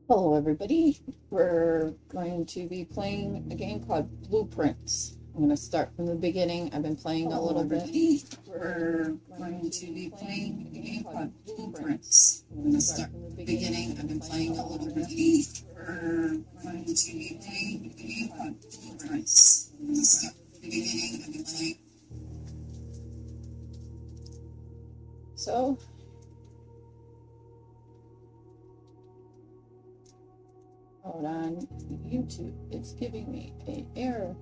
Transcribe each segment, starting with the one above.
Hello, everybody. We're going to be playing a game called Blueprints. I'm going to start from the beginning. I've been playing a little bit. We're going to be playing a game called Blueprints. I'm going to start from the beginning. I've been playing a little bit. We're going to be playing a game called Blueprints. I'm going to start from the beginning. I've been playing. So, hold on. YouTube, it's giving me an error.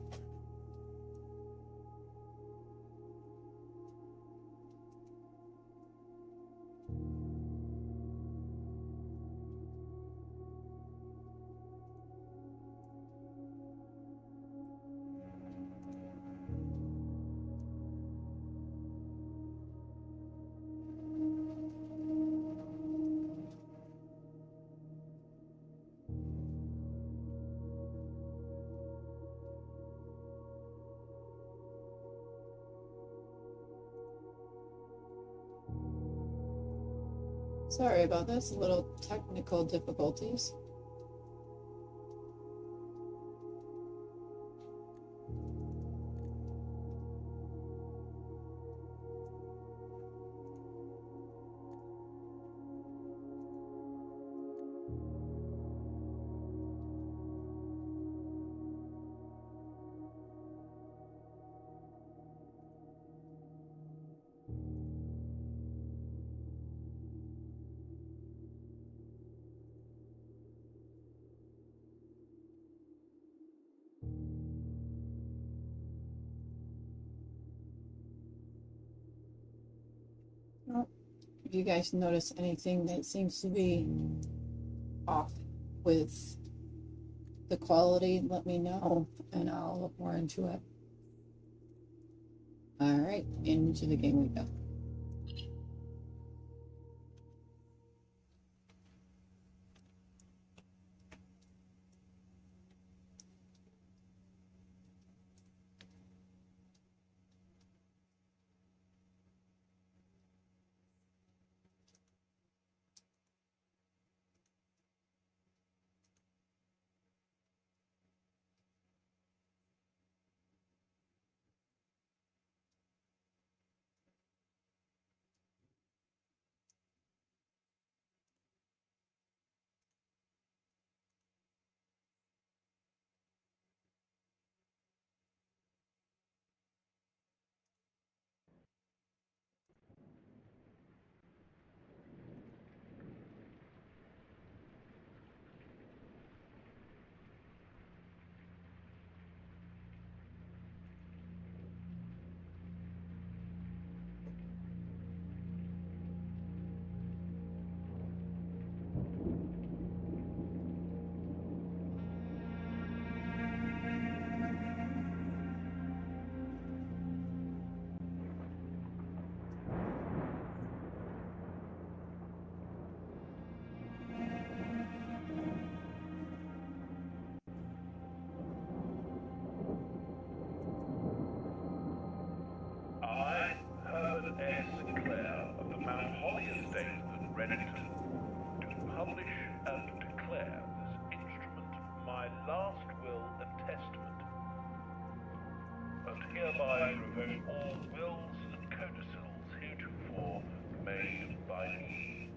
Sorry about this, a little technical difficulties. Oh, if you guys notice anything that seems to be off with the quality, let me know and I'll look more into it. All right, into the game we go. I, Herbert S. Sinclair of the Mount Holly Estate at Redington, do publish and declare this instrument my last will and testament, and hereby revoke all wills and codicils heretofore made by me.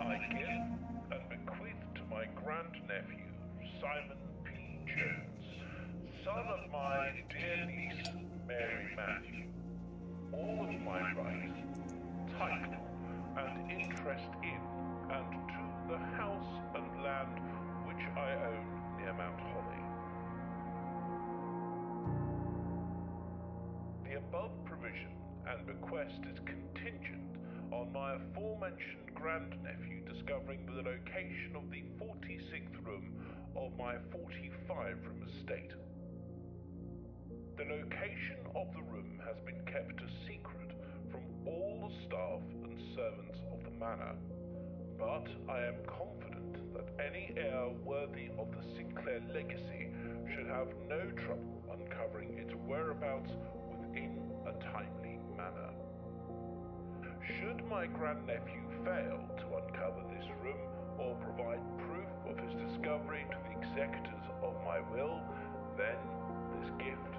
I give and bequeath to my grandnephew, Simon P. Jones, son of my dear niece, Mary Matthew, all of my rights, title, and interest in and to the house and land which I own near Mount Holly. The above provision and bequest is contingent on my aforementioned grandnephew discovering the location of the 46th room of my 45-room estate. The location of the room has been kept a secret from all the staff and servants of the manor, but I am confident that any heir worthy of the Sinclair legacy should have no trouble uncovering its whereabouts within a timely manner. Should my grandnephew fail to uncover this room or provide proof of his discovery to the executors of my will, then this gift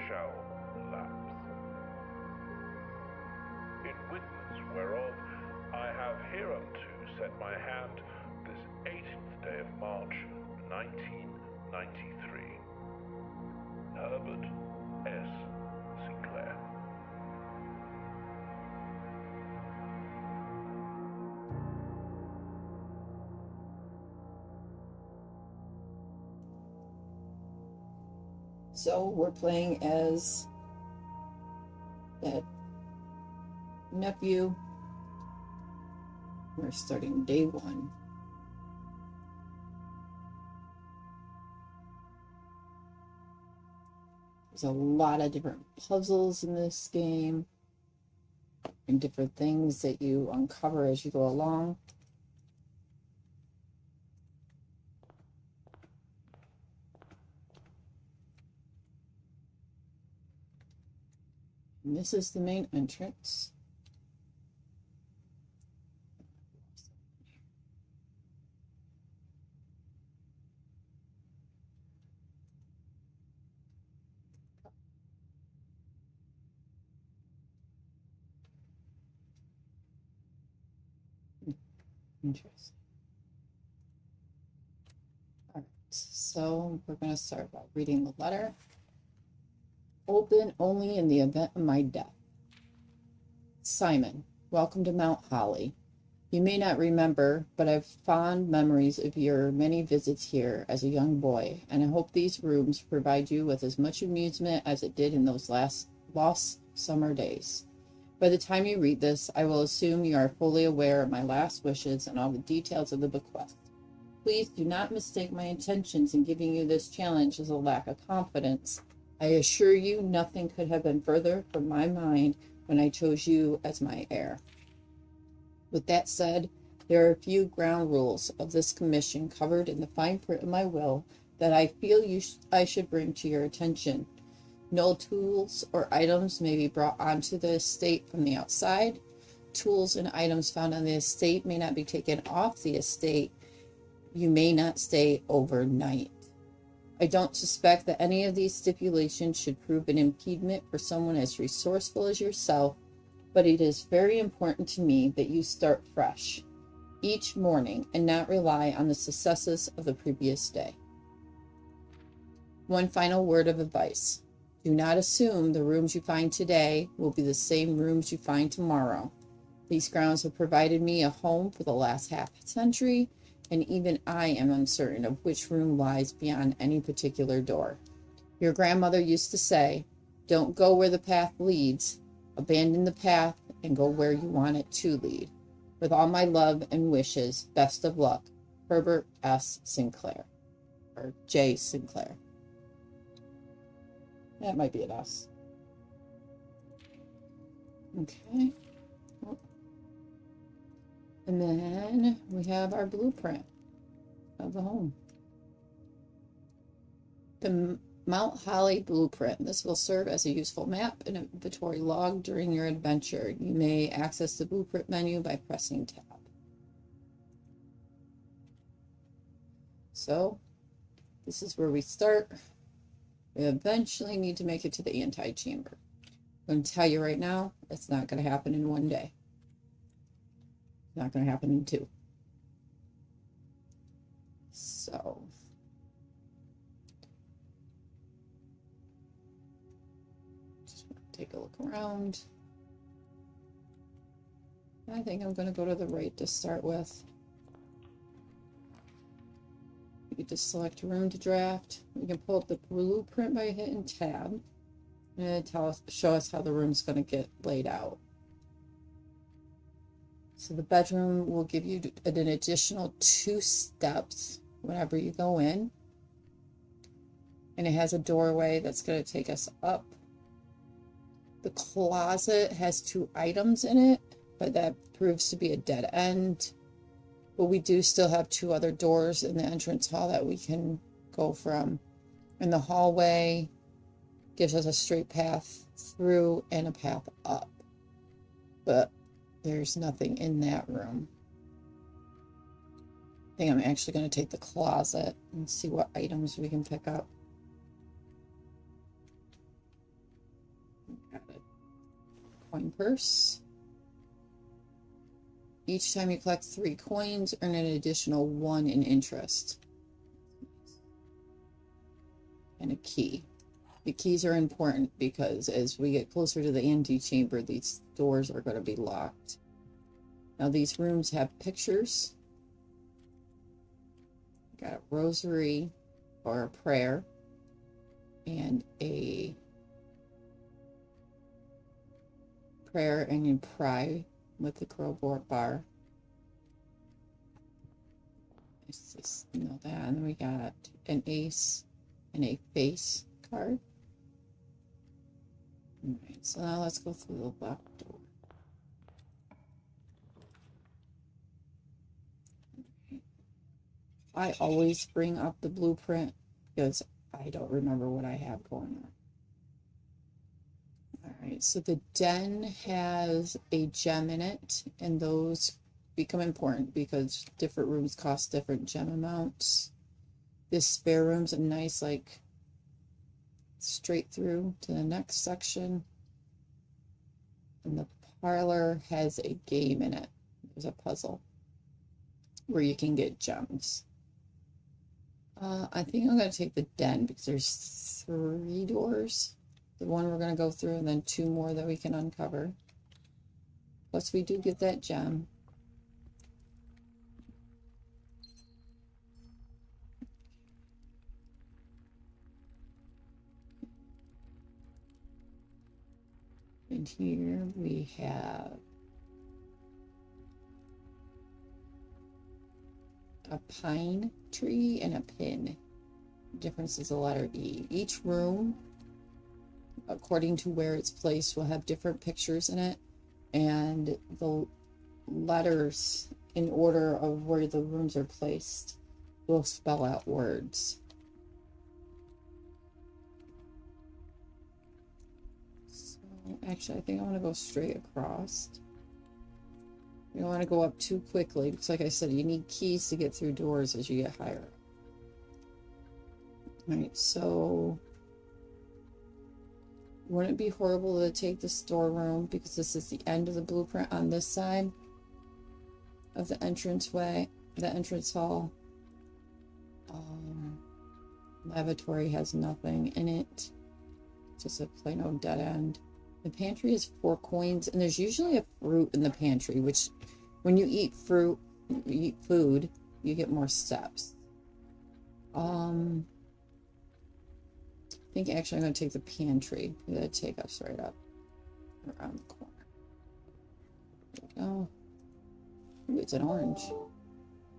shall lapse. In witness whereof I have hereunto set my hand this 18th day of March, 1993. Herbert S. Sinclair. So we're playing as that nephew. We're starting day one. There's a lot of different puzzles in this game and different things that you uncover as you go along. And this is the main entrance. Interesting. All right, so we're going to start by reading the letter. Open only in the event of my death. Simon, welcome to Mount Holly. You may not remember, but I've fond memories of your many visits here as a young boy, and I hope these rooms provide you with as much amusement as it did in those lost summer days. By the time you read this, I will assume you are fully aware of my last wishes and all the details of the bequest. Please do not mistake my intentions in giving you this challenge as a lack of confidence. I assure you nothing could have been further from my mind when I chose you as my heir. With that said, there are a few ground rules of this commission covered in the fine print of my will that I feel I should bring to your attention. No tools or items may be brought onto the estate from the outside. Tools and items found on the estate may not be taken off the estate. You may not stay overnight. I don't suspect that any of these stipulations should prove an impediment for someone as resourceful as yourself, but it is very important to me that you start fresh each morning and not rely on the successes of the previous day. One final word of advice. Do not assume the rooms you find today will be the same rooms you find tomorrow. These grounds have provided me a home for the last half century, and even I am uncertain of which room lies beyond any particular door. Your grandmother used to say, don't go where the path leads, abandon the path and go where you want it to lead. With all my love and wishes, best of luck, Herbert S. Sinclair, or J. Sinclair. That might be an S. Okay. And then we have our blueprint of the home. The Mount Holly blueprint. This will serve as a useful map and inventory log during your adventure. You may access the blueprint menu by pressing tab. So this is where we start. We eventually need to make it to the antechamber. I'm going to tell you right now, it's not going to happen in one day. It's not going to happen in two. So just take a look around. I think I'm going to go to the right to start with. You can just select room to draft. We can pull up the blueprint by hitting tab, and show us how the room's going to get laid out. So the bedroom will give you an additional 2 steps whenever you go in, and it has a doorway that's going to take us up. The closet has 2 items in it, but that proves to be a dead end. But we do still have 2 other doors in the entrance hall that we can go from. And the hallway gives us a straight path through and a path up. But there's nothing in that room. I think I'm actually going to take the closet and see what items we can pick up. Got a coin purse. Each time you collect 3 coins, earn an additional 1 in interest. And a key. The keys are important because as we get closer to the antechamber, these doors are going to be locked. Now these rooms have pictures. Got a rosary or a prayer and a prayer, and you pray with the crowbar bar. Let's just know that. And then we got an ace and a face card. All right, so now let's go through the back door. I always bring up the blueprint because I don't remember what I have going on. All right, so the den has a gem in it, and those become important because different rooms cost different gem amounts. This spare room's a nice, like, straight through to the next section. And the parlor has a game in it. There's a puzzle where you can get gems. I think I'm going to take the den because there's 3 doors. The one we're going to go through, and then 2 more that we can uncover. Plus, we do get that gem. And here we have a pine tree and a pin. The difference is the letter E. Each room, according to where it's placed, will have different pictures in it, and the letters in order of where the rooms are placed will spell out words. So actually, I think I want to go straight across. You don't want to go up too quickly because, like I said, you need keys to get through doors as you get higher. All right, so wouldn't it be horrible to take the storeroom because this is the end of the blueprint on this side of the entranceway, the entrance hall. Lavatory has nothing in it, just a plain old dead end. The pantry is 4 coins, and there's usually a fruit in the pantry, which when you eat fruit, you eat food, you get more steps. I think actually I'm going to take the pantry. That'll take us right up around the corner. There we go. Ooh, it's an orange.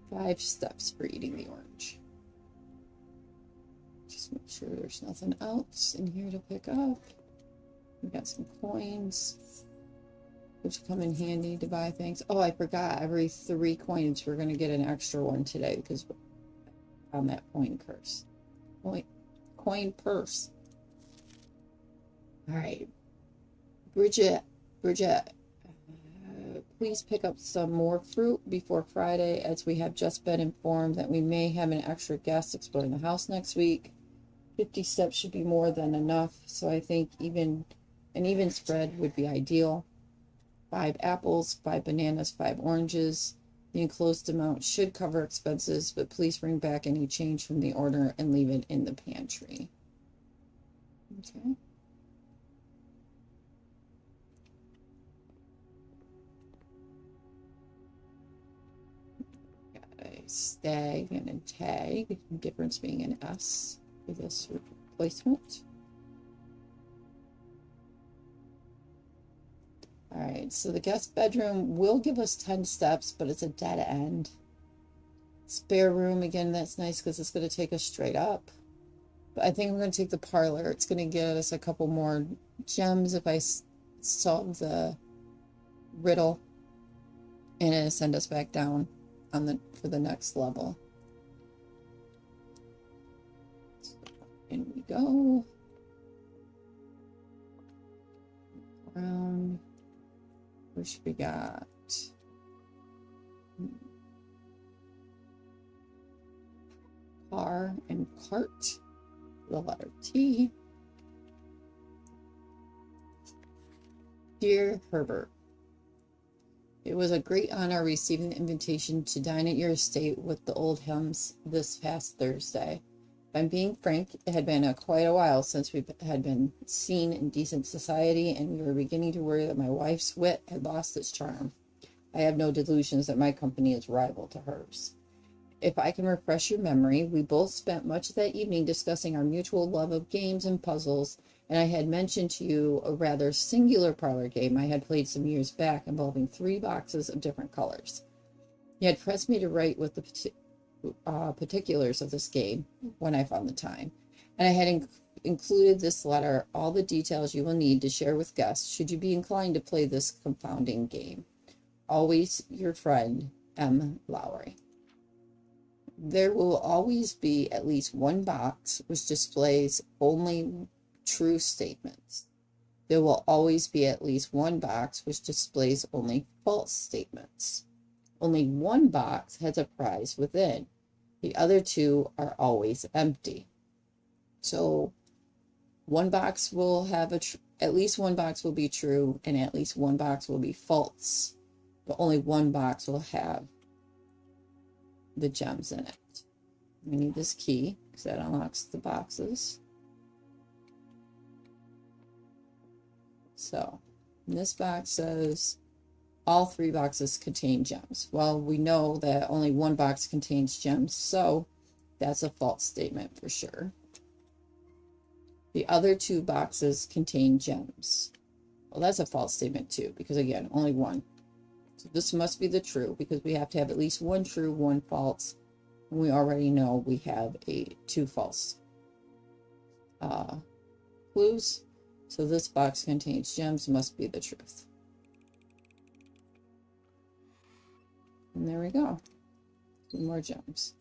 5 steps for eating the orange. Just make sure there's nothing else in here to pick up. We got some coins, which come in handy to buy things. Oh, I forgot. Every 3 coins, we're going to get an extra one today because on that coin curse. Coin purse. All right. Bridget, please pick up some more fruit before Friday, as we have just been informed that we may have an extra guest exploring the house next week. 50 steps should be more than enough, so I think an even spread would be ideal. 5 apples, 5 bananas, 5 oranges. The enclosed amount should cover expenses, but please bring back any change from the order and leave it in the pantry. Okay. Got a stag and a tag, the difference being an S for this replacement. All right, so the guest bedroom will give us 10 steps, but it's a dead end. Spare room, again, that's nice because it's going to take us straight up. But I think I'm going to take the parlor. It's going to get us a couple more gems if I solve the riddle, and it'll send us back down on for the next level. So in we go. Around. Which we got Car and cart, the letter T. Dear Herbert, it was a great honor receiving the invitation to dine at your estate with the Oldhams this past Thursday. If I'm being frank, it had been quite a while since we had been seen in decent society, and we were beginning to worry that my wife's wit had lost its charm. I have no delusions that my company is rival to hers. If I can refresh your memory, we both spent much of that evening discussing our mutual love of games and puzzles, and I had mentioned to you a rather singular parlor game I had played some years back involving 3 boxes of different colors. He had pressed me to write with the particulars of this game when I found the time, and I had included this letter all the details you will need to share with guests should you be inclined to play this confounding game. Always your friend, M. Lowry. There will always be at least one box which displays only true statements. There will always be at least one box which displays only false statements. Only one box has a prize within. The other 2 are always empty. So one box will have at least one box will be true, and at least one box will be false. But only one box will have the gems in it. We need this key because that unlocks the boxes. So this box says all 3 boxes contain gems. Well, we know that only one box contains gems, so that's a false statement for sure. The other 2 boxes contain gems. Well, that's a false statement too, because again, only one. So this must be the true, because we have to have at least one true, one false. And we already know we have 2 false clues. So this box contains gems, must be the truth. And there we go. 2 more gems.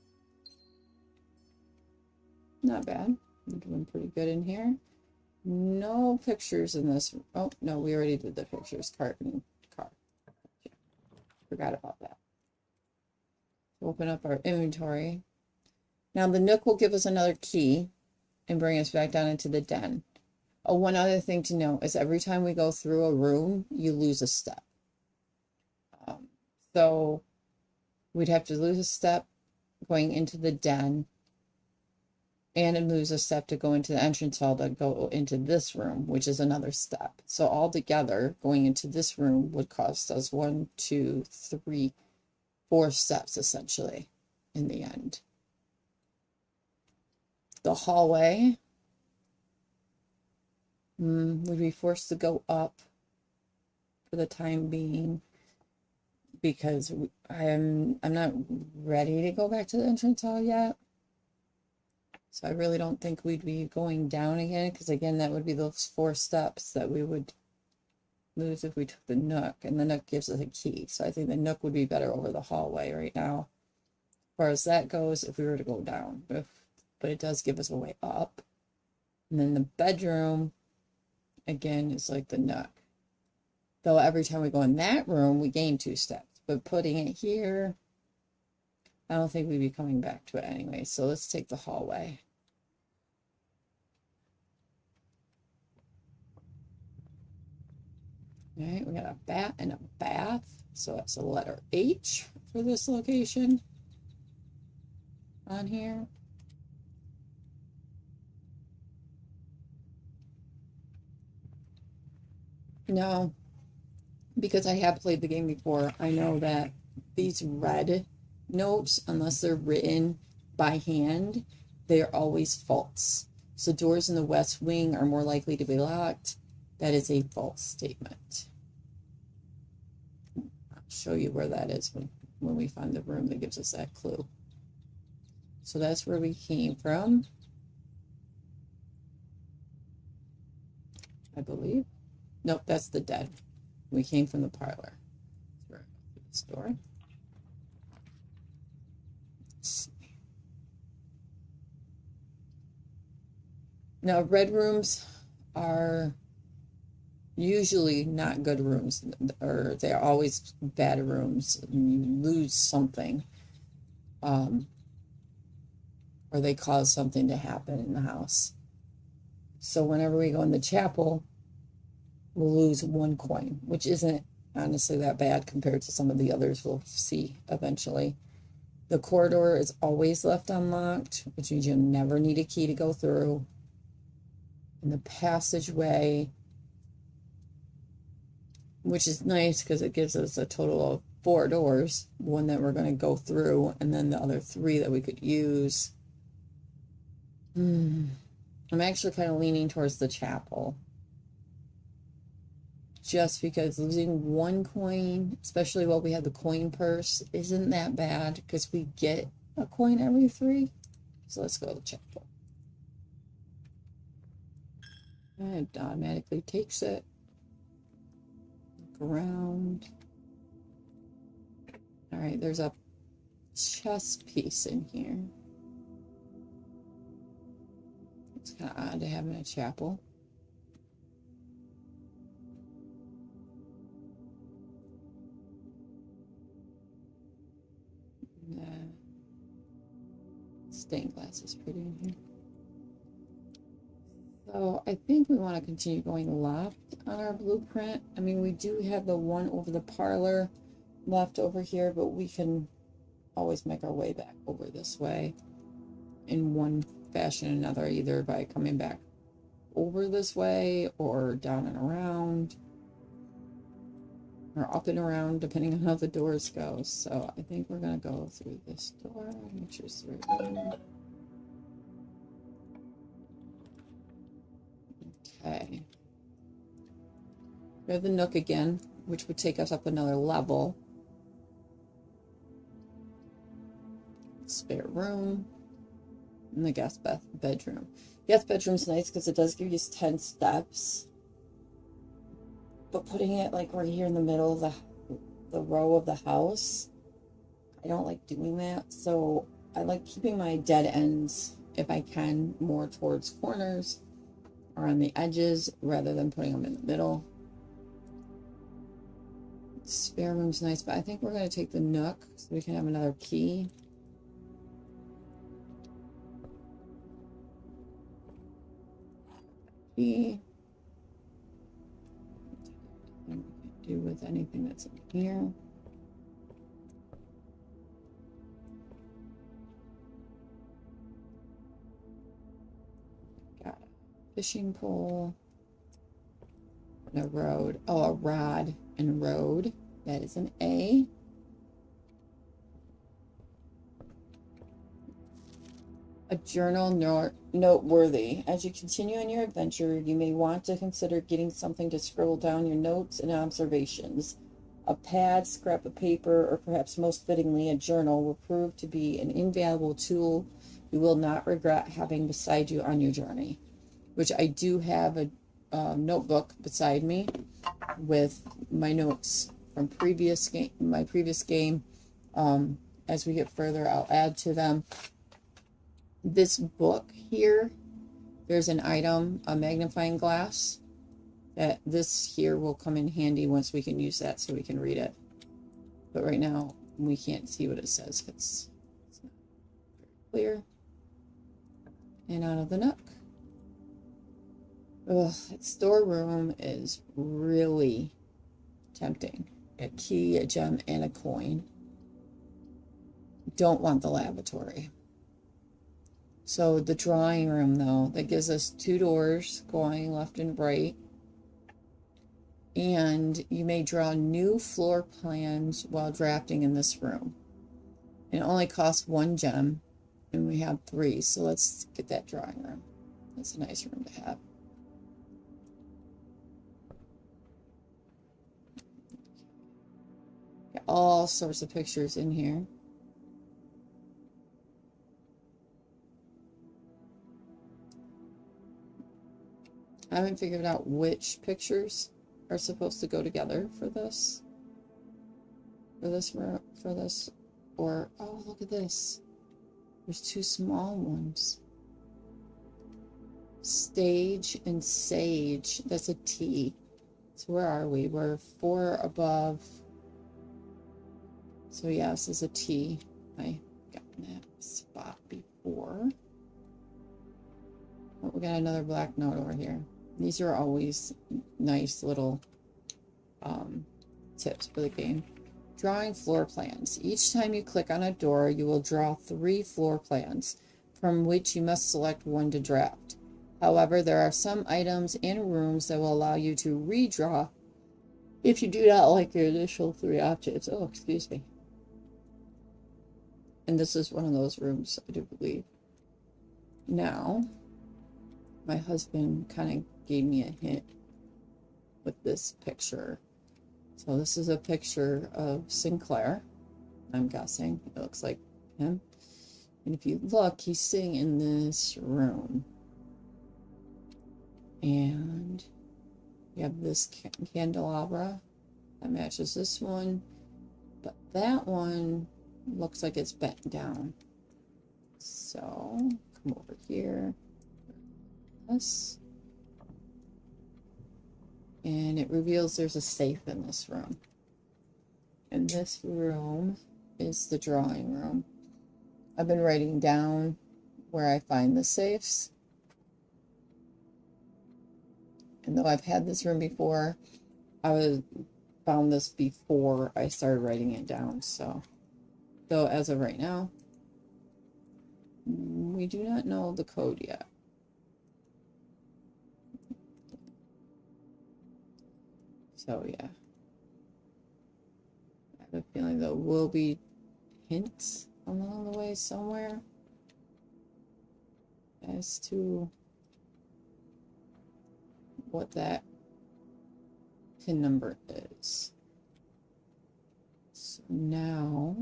Not bad. We're doing pretty good in here. No pictures in this. Oh, no, we already did the pictures. Cart and car. Yeah, forgot about that. Open up our inventory. Now the Nook will give us another key and bring us back down into the den. Oh, one other thing to note is every time we go through a room, you lose a step. So we'd have to lose a step going into the den, and lose a step to go into the entrance hall to go into this room, which is another step. So altogether, going into this room would cost us 1, 2, 3, 4 steps essentially in the end. The hallway would be forced to go up for the time being, because I'm not ready to go back to the entrance hall yet. So I really don't think we'd be going down again, because again, that would be those 4 steps that we would lose if we took the Nook, and the Nook gives us a key. So I think the Nook would be better over the hallway right now, as far as that goes, if we were to go down. But it does give us a way up. And then the bedroom, again, is like the Nook. Though every time we go in that room, we gain 2 steps. But putting it here, I don't think we'd be coming back to it anyway. So let's take the hallway. All right, we got a bat and a bath. So that's a letter H for this location on here. Now, because I have played the game before, I know that these red notes, unless they're written by hand, they are always false. So doors in the west wing are more likely to be locked. That is a false statement. I'll show you where that is when we find the room that gives us that clue. So that's where we came from, I believe. Nope, that's the den. We came from the parlor. Through this door. Let's see. Now, red rooms are usually not good rooms, or they're always bad rooms. You lose something, or they cause something to happen in the house. So whenever we go in the chapel, we'll lose 1 coin, which isn't honestly that bad compared to some of the others we'll see eventually. The corridor is always left unlocked, which means you never need a key to go through. And the passageway, which is nice because it gives us a total of 4 doors, one that we're going to go through, and then the other 3 that we could use. I'm actually kind of leaning towards the chapel, just because losing 1 coin, especially while we have the coin purse, isn't that bad because we get a coin every 3. So let's go to the chapel. And it automatically takes it. Look around. All right, there's a chess piece in here. It's kind of odd to have in a chapel. Stained glass is pretty in here. So I think we want to continue going left on our blueprint. I mean, we do have the one over the parlor left over here, but we can always make our way back over this way in one fashion or another, either by coming back over this way or down and around or up and around, depending on how the doors go. So I think we're going to go through this door, make sure it's the right one. Okay. We have the nook again, which would take us up another level. Spare room. And the guest bedroom. Guest bedroom's nice because it does give you 10 steps. But putting it like right here in the middle of the row of the house, I don't like doing that. So I like keeping my dead ends, if I can, more towards corners or on the edges rather than putting them in the middle. Spare room's nice, but I think we're going to take the nook so we can have another key. Key. And we can do with anything that's in here. Got a fishing pole. And a road. Oh, a rod and road. That is an A. A journal noteworthy. As you continue on your adventure, you may want to consider getting something to scribble down your notes and observations. A pad, scrap of paper, or perhaps most fittingly, a journal will prove to be an invaluable tool you will not regret having beside you on your journey. Which I do have a notebook beside me with my notes from my previous game. As we get further, I'll add to them. This book here, there's an item, a magnifying glass, that this here will come in handy once we can use that so we can read it. But right now we can't see what it says. It's not very clear. And out of the nook. Ugh, that storeroom is really tempting. A key, a gem, and a coin. Don't want the lavatory. So the drawing room, though, that gives us 2 doors going left and right. And you may draw new floor plans while drafting in this room. It only costs 1 gem, and we have 3. So let's get that drawing room. That's a nice room to have. Got all sorts of pictures in here. I haven't figured out which pictures are supposed to go together for this. Or, oh, look at this. There's 2 small ones. Stage and sage. That's a T. So where are we? We're 4 above. So yeah, this is a T. I got that spot before. Oh, we got another black note over here. These are always nice little tips for the game. Drawing floor plans. Each time you click on a door, you will draw 3 floor plans, from which you must select one to draft. However, there are some items and rooms that will allow you to redraw if you do not like your initial 3 options. Oh, excuse me. And this is one of those rooms, I do believe. Now, my husband kind of gave me a hint with this picture. So this is a picture of Sinclair, I'm guessing. It looks like him. And if you look, he's sitting in this room. And you have this candelabra that matches this one. But that one looks like it's bent down. So come over here. This. And it reveals there's a safe in this room. And this room is the drawing room. I've been writing down where I find the safes. And though I've had this room before, found this before I started writing it down. So, though as of right now, we do not know the code yet. So yeah, I have a feeling there will be hints along the way somewhere as to what that pin number is. So now,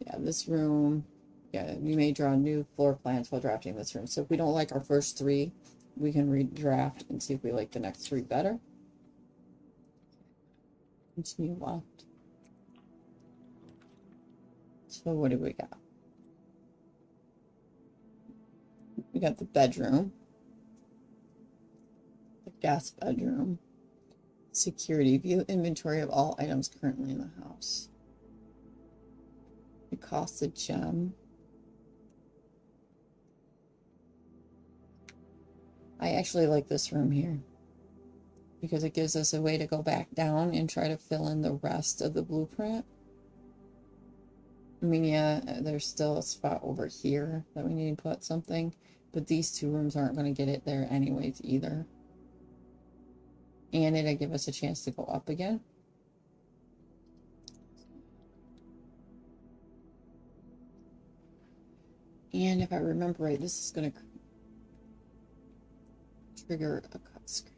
yeah, this room, yeah, we may draw new floor plans while drafting this room. So if we don't like our first 3, we can redraft and see if we like the next 3 better. Continue left. So what do we got? We got the bedroom, the guest bedroom, security, view inventory of all items currently in the house. It costs a gem. I actually like this room here because it gives us a way to go back down and try to fill in the rest of the blueprint. I mean, yeah, there's still a spot over here that we need to put something, but these 2 rooms aren't going to get it there anyways either. And it'll give us a chance to go up again. And if I remember right, this is going to trigger a cutscene.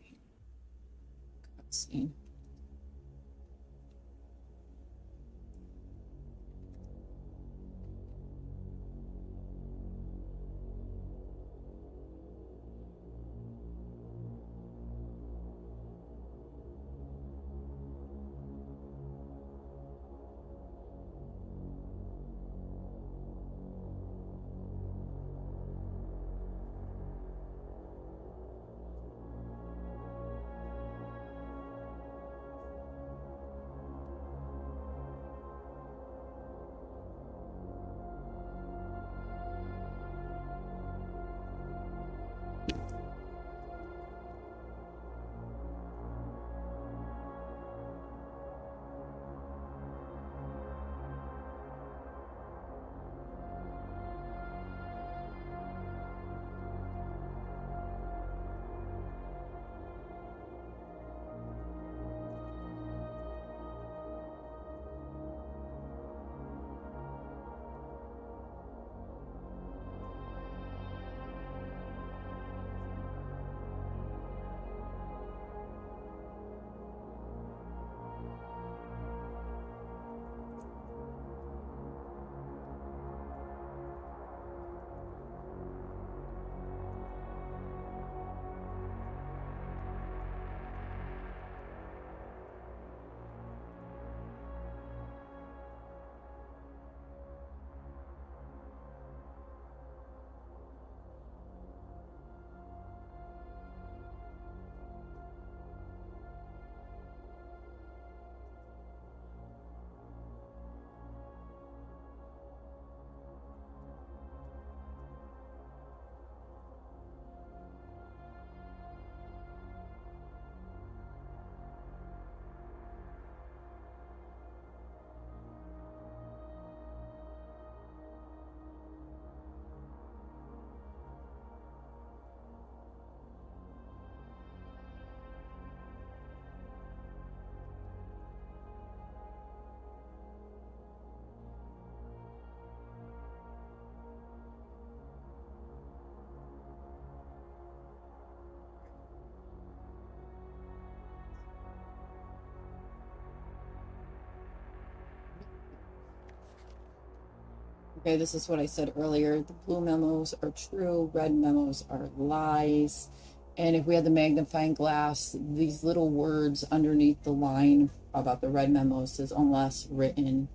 Okay, this is what I said earlier. The blue memos are true, red memos are lies. And if we had the magnifying glass, these little words underneath the line about the red memos says unless written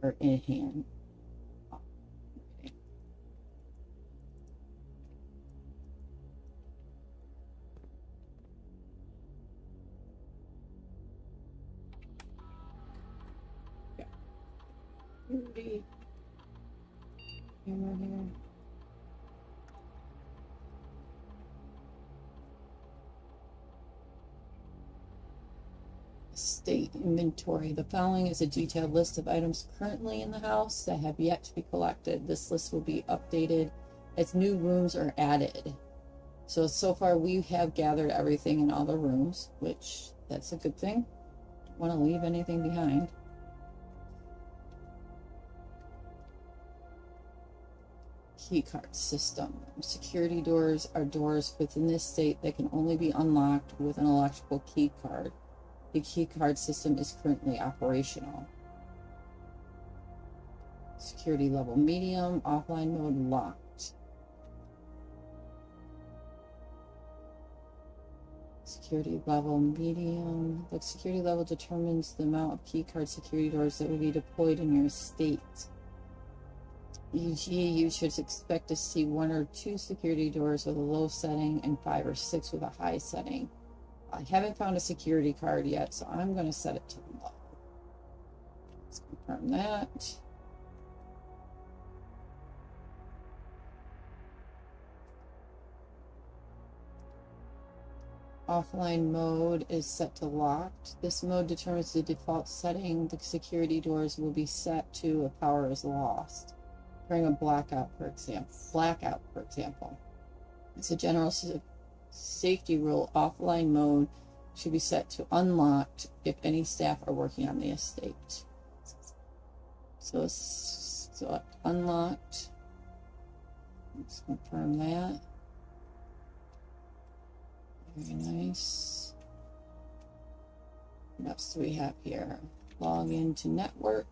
or in hand. Yeah. Camera here. State inventory. The following is a detailed list of items currently in the house that have yet to be collected. This list will be updated as new rooms are added. So far we have gathered everything in all the rooms, which that's a good thing. Don't want to leave anything behind. Key card system. Security doors are doors within this state that can only be unlocked with an electrical key card. The key card system is currently operational. Security level medium, offline mode locked. Security level medium. The security level determines the amount of key card security doors that will be deployed in your estate. E.g., you should expect to see 1 or 2 security doors with a low setting and 5 or 6 with a high setting. I haven't found a security card yet, so I'm going to set it to low. Let's confirm that. Offline mode is set to locked. This mode determines the default setting. The security doors will be set to if power is lost during a blackout, for example. It's a general safety rule. Offline mode should be set to unlocked if any staff are working on the estate. So select unlocked. Let's confirm that. Very nice. What else do we have here? Log into network.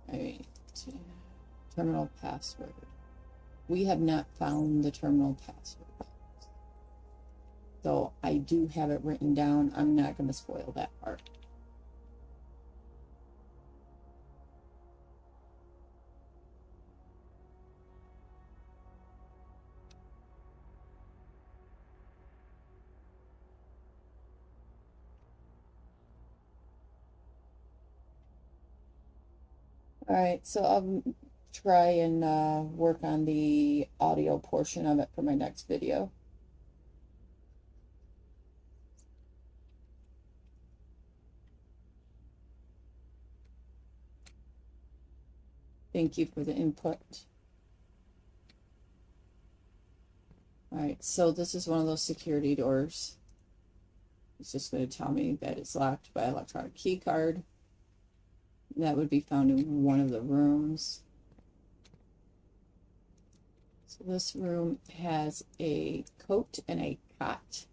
Right. Terminal password. We have not found the terminal password. So I do have it written down. I'm not going to spoil that part. All right, so I'll try and work on the audio portion of it for my next video. Thank you for the input. All right, so this is one of those security doors. It's just going to tell me that it's locked by electronic key card. That would be found in one of the rooms. So this room has a coat and a cot.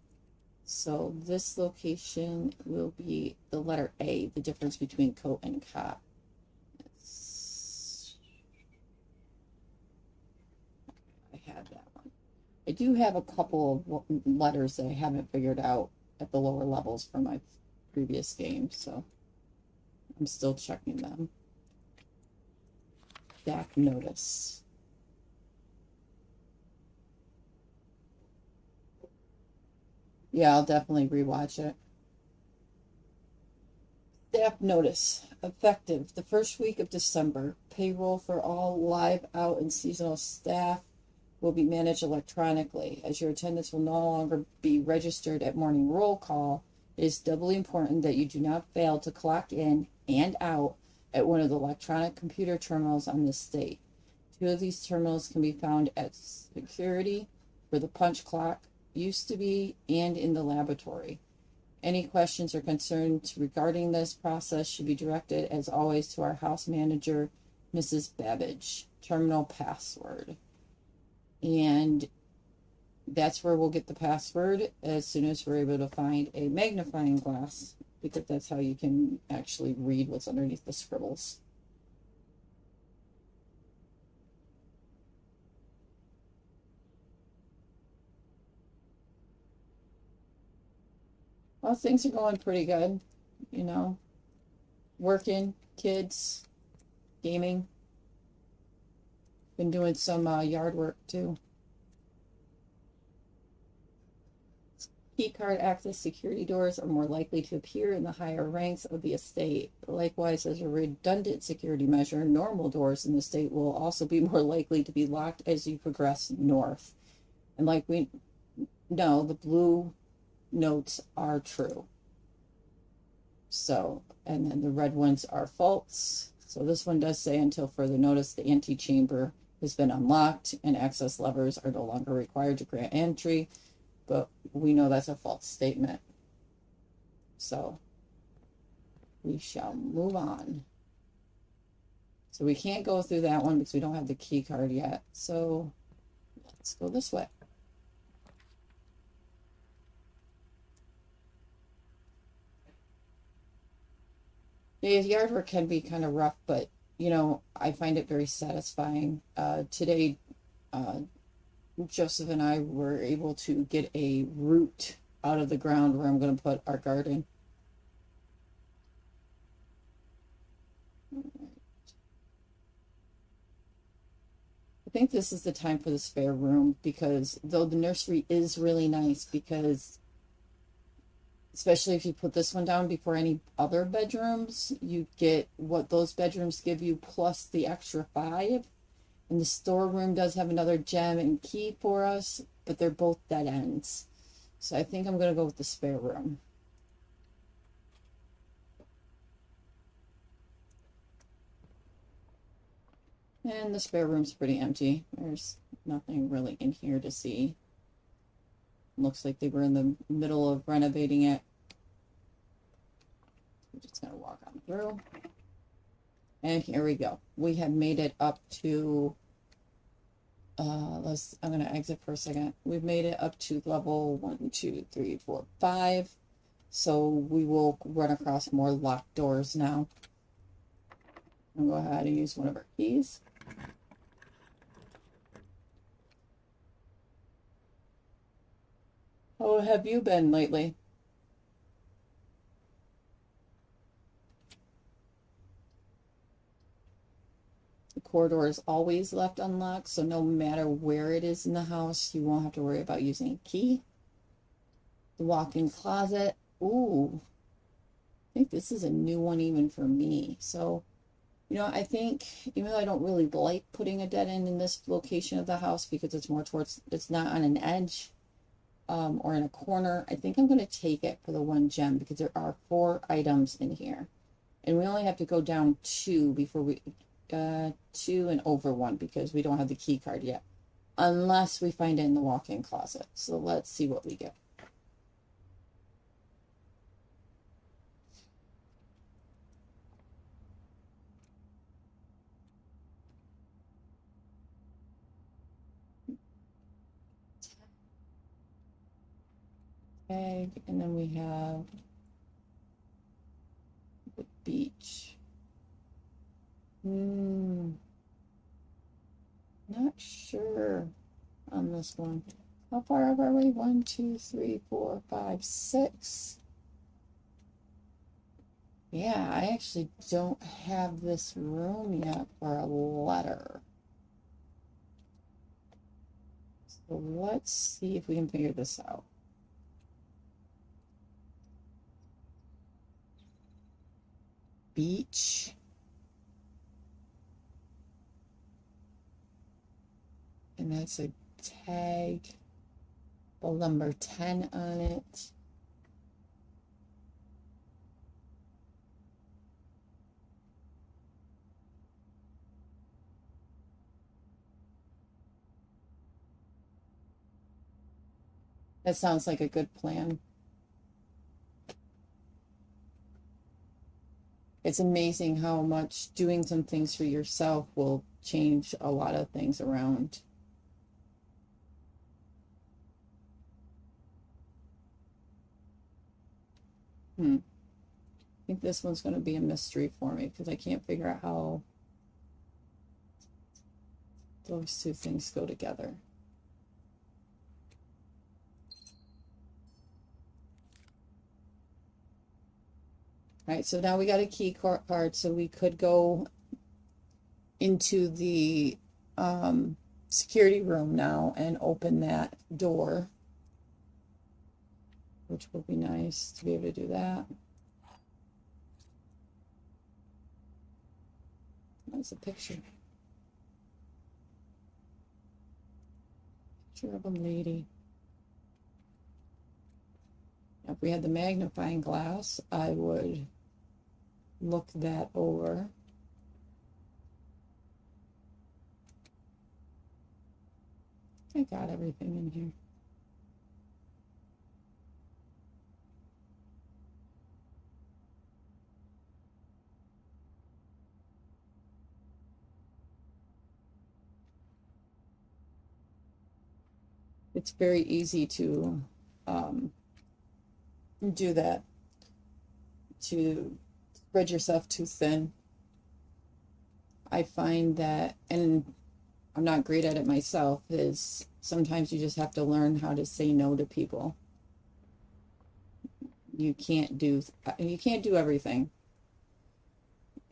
So this location will be the letter A, the difference between coat and cot. I have that one. I do have a couple of letters that I haven't figured out at the lower levels from my previous game, so I'm still checking them. Staff notice. Yeah, I'll definitely rewatch it. Staff notice. Effective the first week of December. Payroll for all live, out, and seasonal staff will be managed electronically. As your attendance will no longer be registered at morning roll call, it is doubly important that you do not fail to clock in and out at one of the electronic computer terminals on the estate. 2 of these terminals can be found at security, where the punch clock used to be, and in the laboratory. Any questions or concerns regarding this process should be directed, as always, to our house manager, Mrs. Babbage. Terminal password. And that's where we'll get the password as soon as we're able to find a magnifying glass, because that's how you can actually read what's underneath the scribbles. Well, things are going pretty good, you know, working, kids, gaming. Been doing some yard work too. Key card access security doors are more likely to appear in the higher ranks of the estate. Likewise, as a redundant security measure, normal doors in the estate will also be more likely to be locked as you progress north. And like we know, the blue notes are true. So, and then the red ones are false. So this one does say, until further notice, the antechamber has been unlocked and access levers are no longer required to grant entry. But we know that's a false statement. So we shall move on. So we can't go through that one because we don't have the key card yet. So let's go this way. Yeah, yard work can be kind of rough, but you know, I find it very satisfying. Today, Joseph and I were able to get a root out of the ground where I'm going to put our garden. I think this is the time for the spare room, because though the nursery is really nice, because especially if you put this one down before any other bedrooms, you get what those bedrooms give you plus the extra 5. And the storeroom does have another gem and key for us, but they're both dead ends. So I think I'm going to go with the spare room. And the spare room's pretty empty. There's nothing really in here to see. Looks like they were in the middle of renovating it. We're just going to walk on through. And here we go. We have made it up to, I'm going to exit for a second. We've made it up to level 1, 2, 3, 4, 5. So we will run across more locked doors now. I'll go ahead and use one of our keys. How have you been lately? The corridor is always left unlocked, so no matter where it is in the house, you won't have to worry about using a key. The walk-in closet. Ooh, I think this is a new one even for me. So, you know, I think even though I don't really like putting a dead end in this location of the house because it's more towards, it's not on an edge or in a corner, I think I'm going to take it for the 1 gem because there are 4 items in here. And we only have to go down 2 before we, 2 and over 1 because we don't have the key card yet. Unless we find it in the walk-in closet. So let's see what we get. Egg, and then we have the beach. Not sure on this one. How far up are we? 1, 2, 3, 4, 5, 6. Yeah, I actually don't have this room yet for a letter. So let's see if we can figure this out. Beach. And that's a tag. The number 10 on it. That sounds like a good plan. It's amazing how much doing some things for yourself will change a lot of things around. I think this one's going to be a mystery for me because I can't figure out how those 2 things go together. All right, so now we got a key card, so we could go into the security room now and open that door, which will be nice to be able to do that. That's a picture. Picture of a lady. If we had the magnifying glass, I would look that over. I got everything in here. It's very easy to do that, to spread yourself too thin. I find that, and I'm not great at it myself, is sometimes you just have to learn how to say no to people. You can't do everything.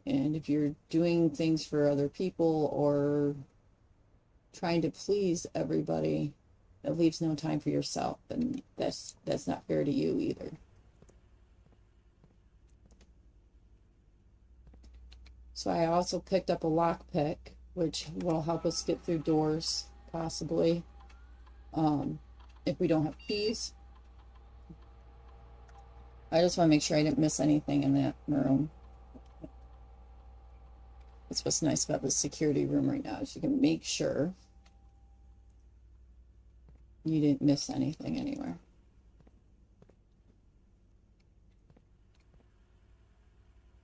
And if you're doing things for other people or trying to please everybody, it leaves no time for yourself, and that's not fair to you either. So I also picked up a lockpick, which will help us get through doors, possibly, if we don't have keys. I just want to make sure I didn't miss anything in that room. That's what's nice about the security room right now, is you can make sure you didn't miss anything anywhere.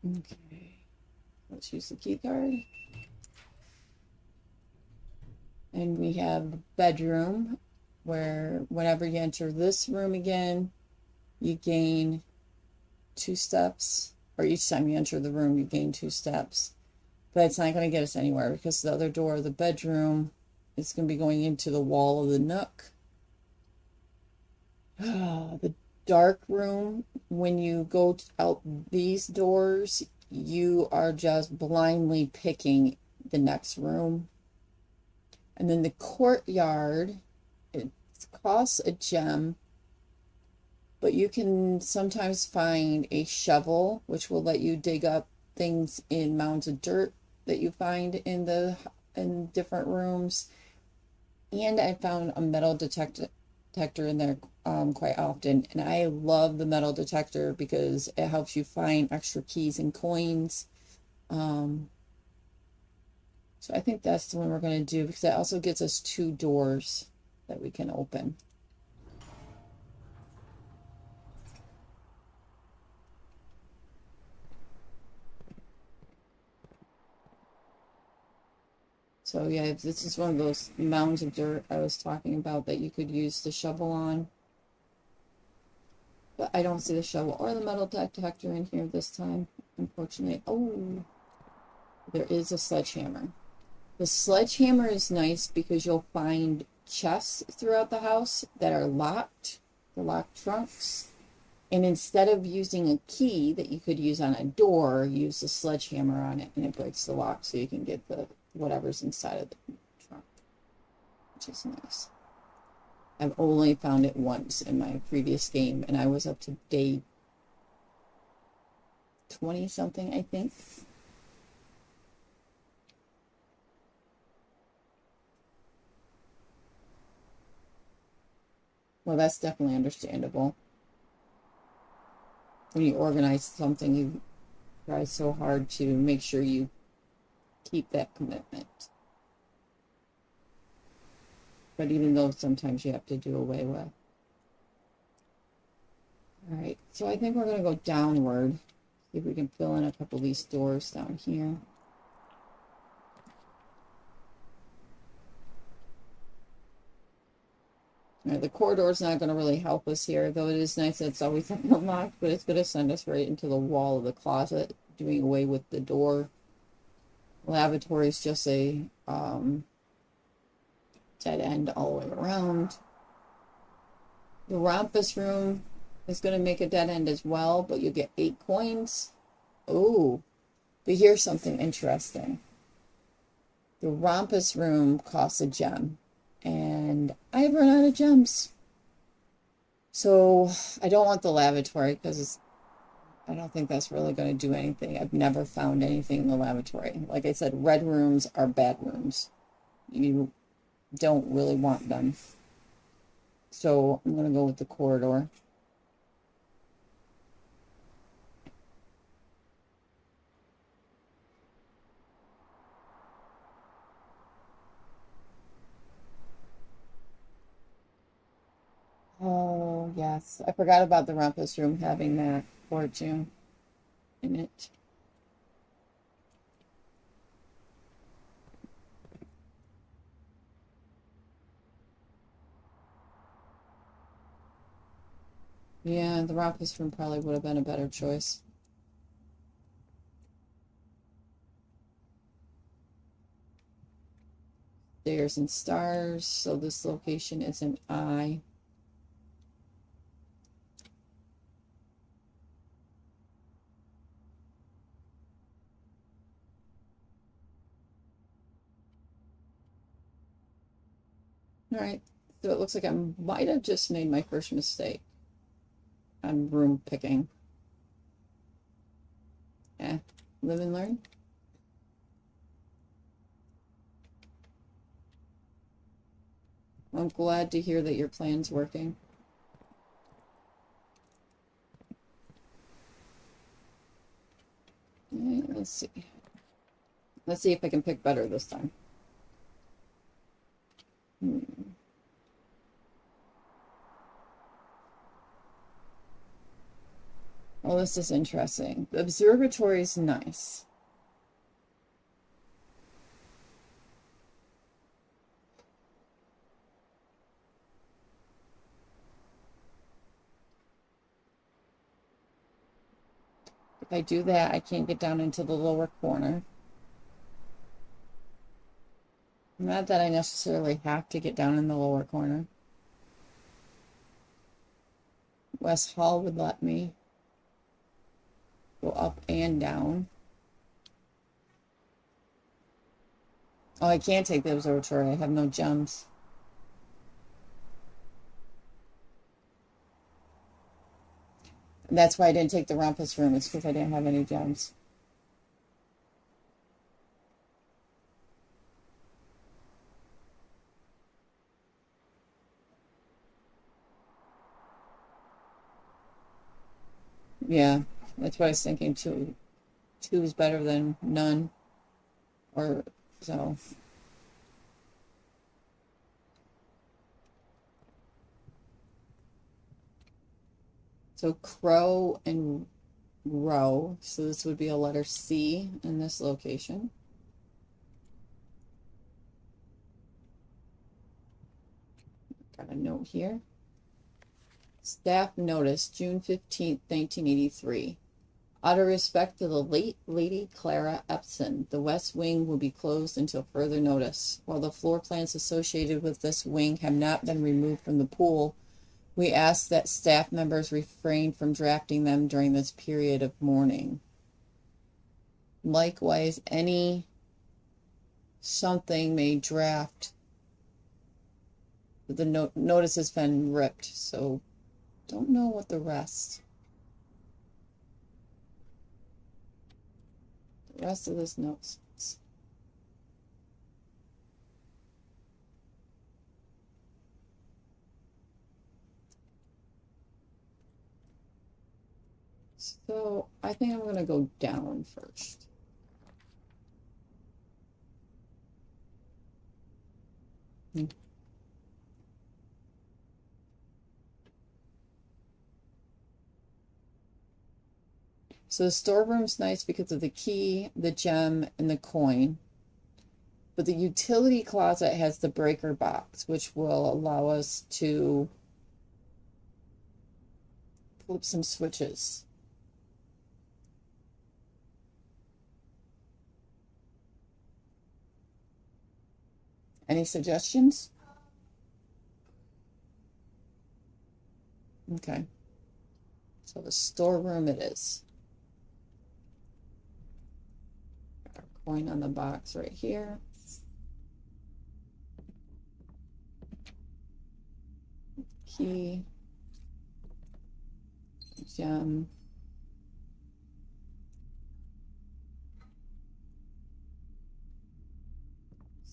Okay, let's use the key card. And we have the bedroom, where whenever you enter this room again, you gain 2 steps, or each time you enter the room, you gain 2 steps. But it's not going to get us anywhere, because the other door of the bedroom is going to be going into the wall of the nook. The dark room, when you go out these doors, you are just blindly picking the next room. And then the courtyard, it costs a gem, but you can sometimes find a shovel, which will let you dig up things in mounds of dirt that you find in different rooms. And I found a metal detector in there quite often, and I love the metal detector because it helps you find extra keys and coins. So I think that's the one we're going to do, because that also gets us 2 doors that we can open. So yeah, this is one of those mounds of dirt I was talking about that you could use the shovel on. But I don't see the shovel or the metal detector in here this time, unfortunately. Oh, there is a sledgehammer. The sledgehammer is nice because you'll find chests throughout the house that are locked, the locked trunks. And instead of using a key that you could use on a door, use a sledgehammer on it, and it breaks the lock so you can get the whatever's inside of the trunk, which is nice. I've only found it once in my previous game, and I was up to day 20 something, I think. Well, that's definitely understandable. When you organize something, you try so hard to make sure you keep that commitment. But even though sometimes you have to do away with. All right, so I think we're going to go downward. See if we can fill in a couple of these doors down here. All right, the corridor is not going to really help us here, though it is nice that it's always unlocked, but it's going to send us right into the wall of the closet, doing away with the door. Lavatory is just a dead end all the way around. The rumpus room is going to make a dead end as well, but you get 8 coins. Oh, but here's something interesting. The Rompus room costs a gem, and I have run out of gems. So I don't want the lavatory because I don't think that's really going to do anything. I've never found anything in the lavatory. Like I said, red rooms are bad rooms. You don't really want them. So I'm going to go with the corridor. Oh, yes. I forgot about the rumpus room having that fortune in it. Yeah, the rumpus room probably would have been a better choice. Stairs and stars, so this location is an I. All right, so it looks like I might have just made my first mistake on room picking. Live and learn. I'm glad to hear that your plan's working. Right, let's see. Let's see if I can pick better this time. Well, this is interesting. The observatory is nice. If I do that, I can't get down into the lower corner. Not that I necessarily have to get down in the lower corner. West Hall would let me go up and down. Oh, I can't take the observatory. I have no gems. And that's why I didn't take the rumpus room. It's because I didn't have any gems. Yeah, that's what I was thinking too. Two is better than none. Or so. So crow and row. So this would be a letter C in this location. Got a note here. Staff notice, June 15th, 1983. Out of respect to the late Lady Clara Epson, the West Wing will be closed until further notice. While the floor plans associated with this wing have not been removed from the pool, we ask that staff members refrain from drafting them during this period of mourning. Likewise, any something may draft. The notice has been ripped, so don't know what the rest. The rest of this notes. So I think I'm going to go down first. So the storeroom's nice because of the key, the gem, and the coin. But the utility closet has the breaker box, which will allow us to flip some switches. Any suggestions? Okay. So the storeroom it is. coin on the box right here. Key. Gem.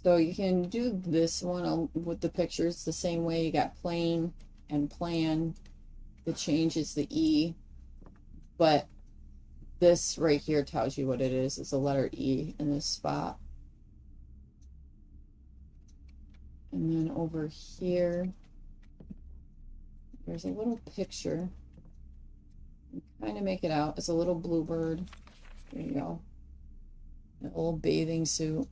So you can do this one with the pictures the same way. You got plain and plan. The change is the E, but this right here tells you what it is. It's a letter E in this spot. And then over here, there's a little picture. Kind of make it out. It's a little bluebird. There you go. A little bathing suit.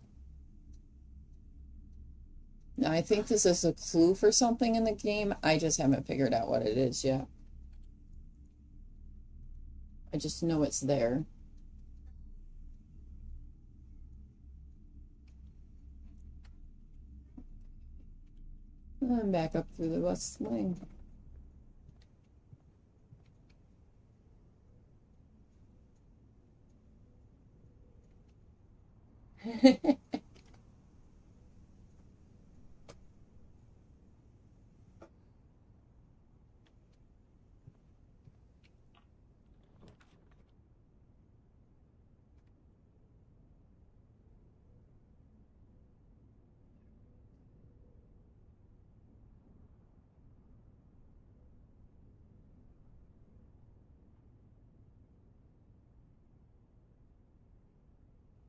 Now, I think this is a clue for something in the game. I just haven't figured out what it is yet. I just know it's there. And back up through the west wing.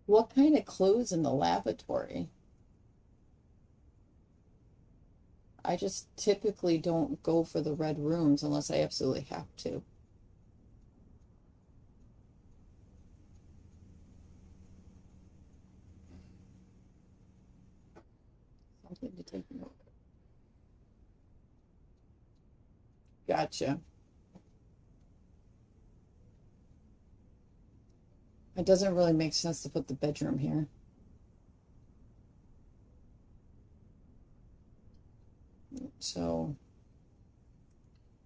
What kind of clues in the lavatory? I just typically don't go for the red rooms unless I absolutely have to. Something to take note of. Gotcha. It doesn't really make sense to put the bedroom here. So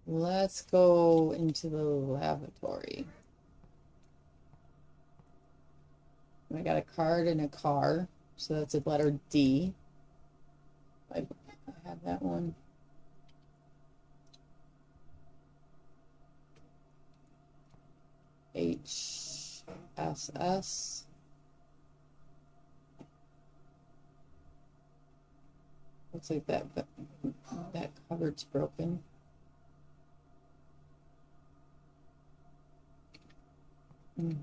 let's go into the lavatory. I got a card and a car, so that's a letter D. I have that one. HSS. Looks like that cupboard's broken. And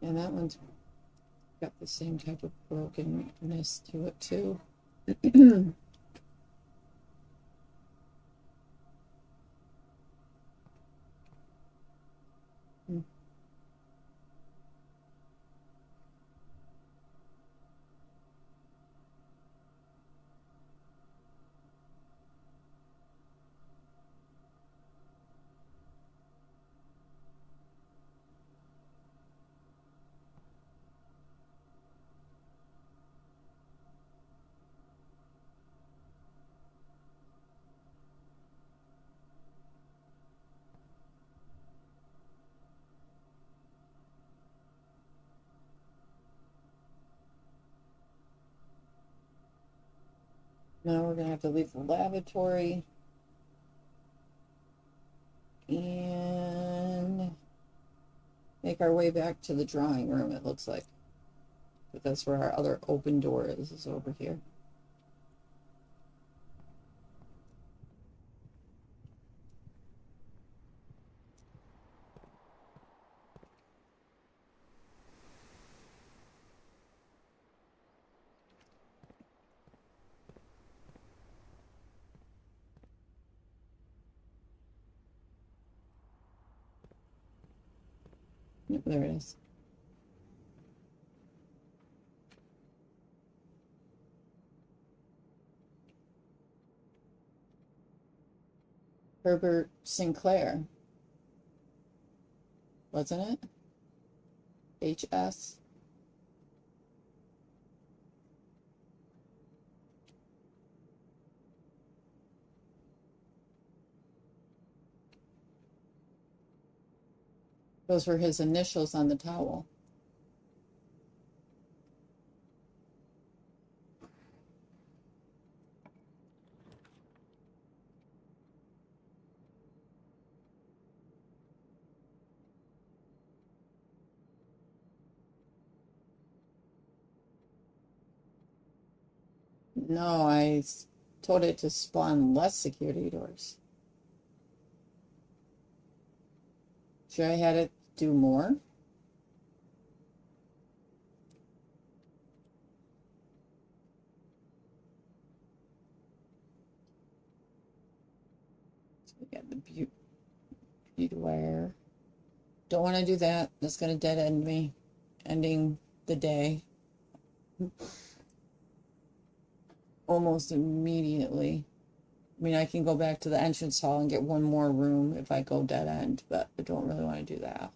that one's got the same type of brokenness to it too. Now we're going to have to leave the lavatory and make our way back to the drawing room, it looks like. But that's where our other open door is over here. Yep, there it is. Herbert Sinclair, wasn't it? HS. Those were his initials on the towel. No, told it to spawn less security doors. Should I had it do more? So we got the beauty wire. Don't want to do that. That's going to dead end me, ending the day almost immediately. I mean, I can go back to the entrance hall and get one more room if I go dead end, but I don't really want to do that.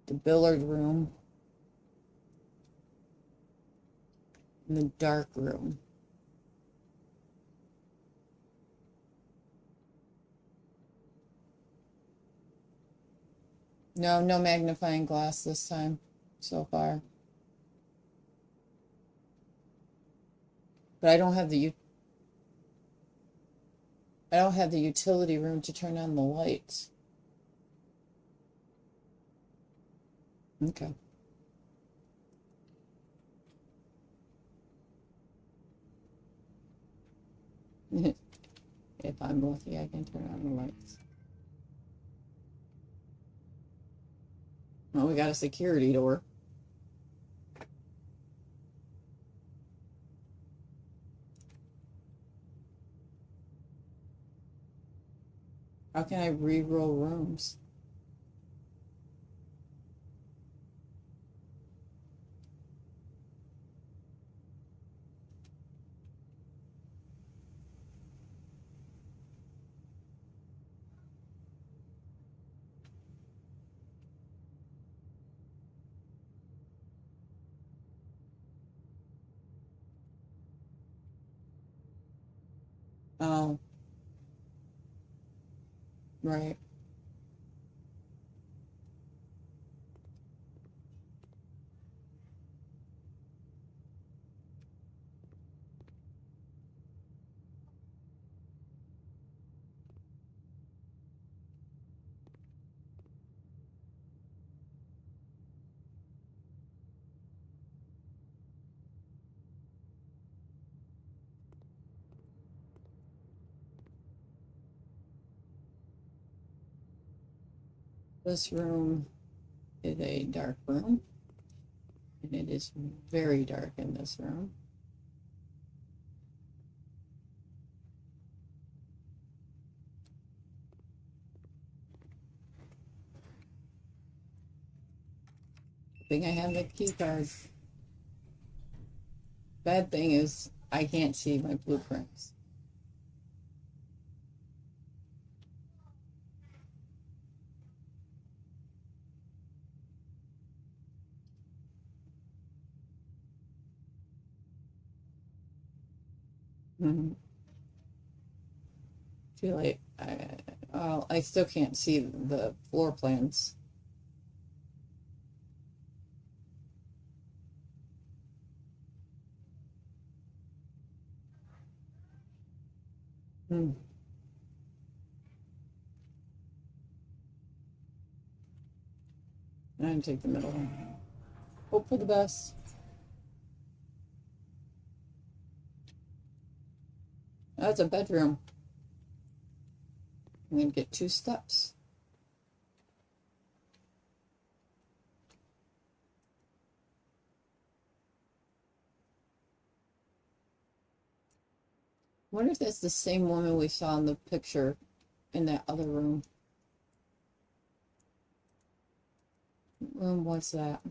The billiard room. And the dark room. No magnifying glass this time so far. But I don't have the utility room to turn on the lights. Okay. If I'm lucky, I can turn on the lights. Oh, we got a security door. How can I re-roll rooms? Oh, right. This room is a dark room, and it is very dark in this room. I think I have the key card. Bad thing is I can't see my blueprints. Mm-hmm. Too late. I still can't see the floor plans. Hmm. I'm gonna take the middle one. Hope for the best. That's a bedroom. I'm gonna get 2 steps. I wonder if that's the same woman we saw in the picture in that other room. What room was that?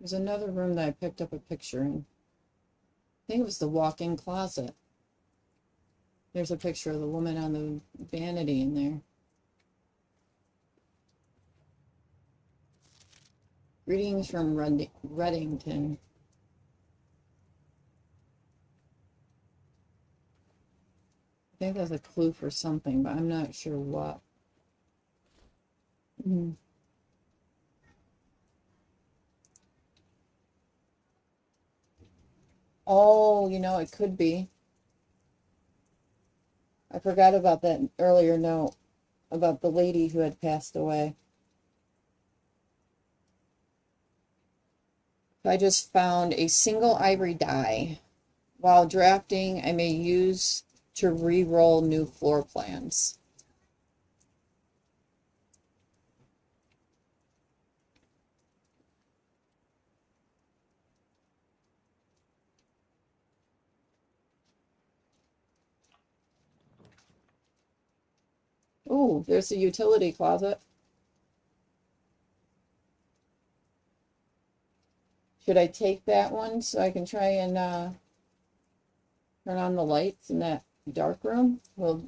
There's another room that I picked up a picture in. I think it was the walk-in closet. There's a picture of the woman on the vanity in there. Greetings from Reddington. think that's a clue for something, but I'm not sure what. Mm. Oh, you know, it could be. I forgot about that earlier note about the lady who had passed away. I just found a single ivory die. While drafting, I may use to re-roll new floor plans. Ooh, there's a utility closet. Should I take that one so I can try and turn on the lights in that dark room? Well,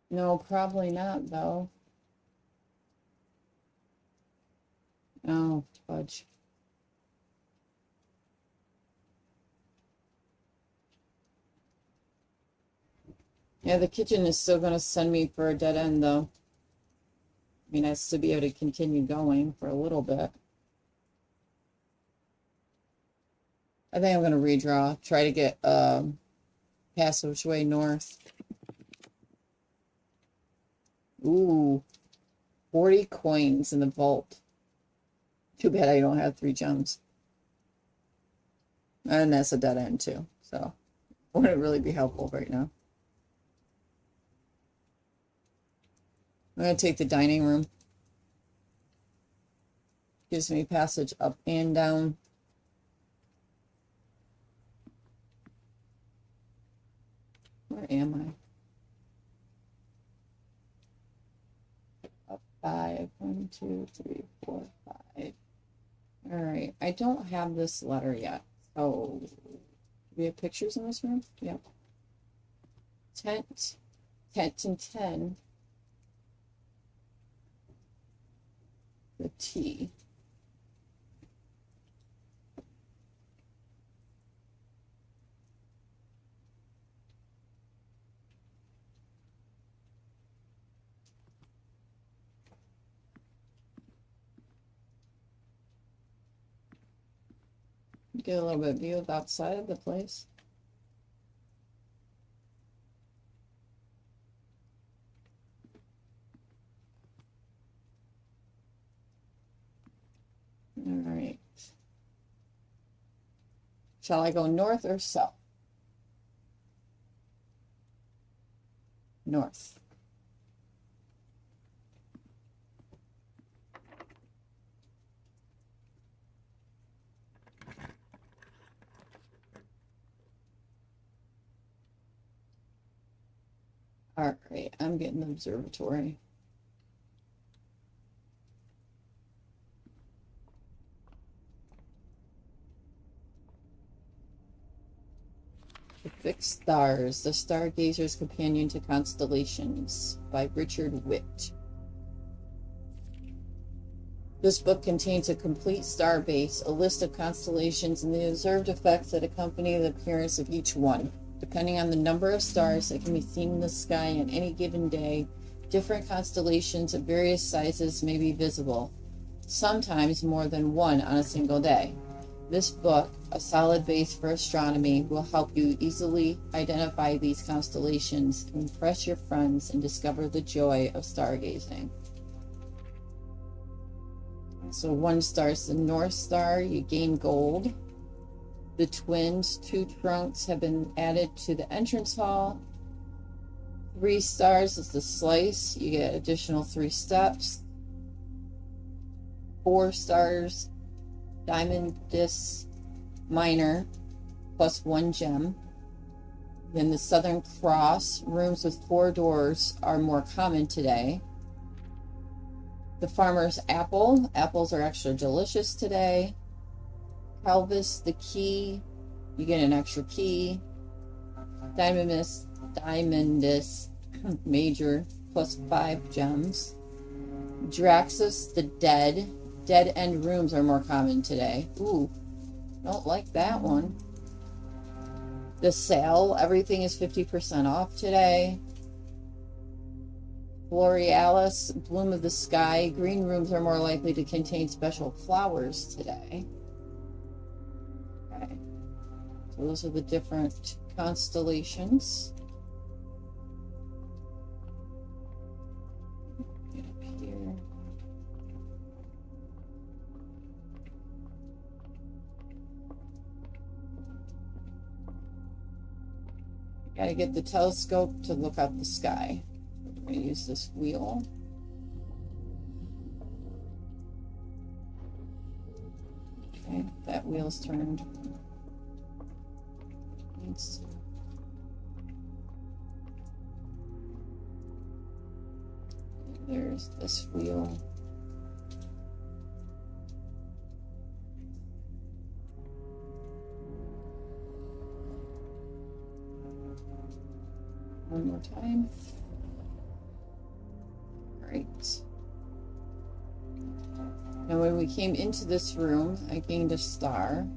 no, probably not, though. Oh, fudge. Yeah, the kitchen is still going to send me for a dead end, though. I mean, I still be able to continue going for a little bit. I think I'm going to redraw, try to get passageway north. Ooh, 40 coins in the vault. Too bad I don't have 3 gems. And that's a dead end, too. So, wouldn't really be helpful right now. I'm going to take the dining room. Gives me passage up and down. Where am I? Up 5. 1, 2, 3, 4, 5. All right. I don't have this letter yet. Oh, do we have pictures in this room? Yep. Tent and 10. The T. Get a little bit of view of outside of the place. All right. Shall I go north or south? North. All right, I'm getting the observatory. The Fixed Stars, The Stargazer's Companion to Constellations by Richard Witt. This book contains a complete star base, a list of constellations, and the observed effects that accompany the appearance of each one. Depending on the number of stars that can be seen in the sky on any given day, different constellations of various sizes may be visible, sometimes more than one on a single day. This book, a solid base for astronomy, will help you easily identify these constellations, impress your friends, and discover the joy of stargazing. So 1 star is the North Star. You gain gold. The twins, 2 trunks, have been added to the entrance hall. 3 stars is the Slice. You get additional 3 steps. 4 stars, Diamond Disc Minor, plus 1 gem. Then the Southern Cross, rooms with 4 doors, are more common today. The Farmer's Apple, apples are extra delicious today. pelvis, the key, you get an extra key. Diamondus major, plus 5 gems. Draxus, the dead. Dead end rooms are more common today. Ooh, don't like that one. The sale, everything is 50% off today. Borealis, bloom of the sky. Green rooms are more likely to contain special flowers today. Okay, so those are the different constellations. Get up here. Gotta get the telescope to look up the sky. We're gonna use this wheel. Okay, that wheel's turned. There's this wheel. One more time. All right. Now when we came into this room, I gained a star.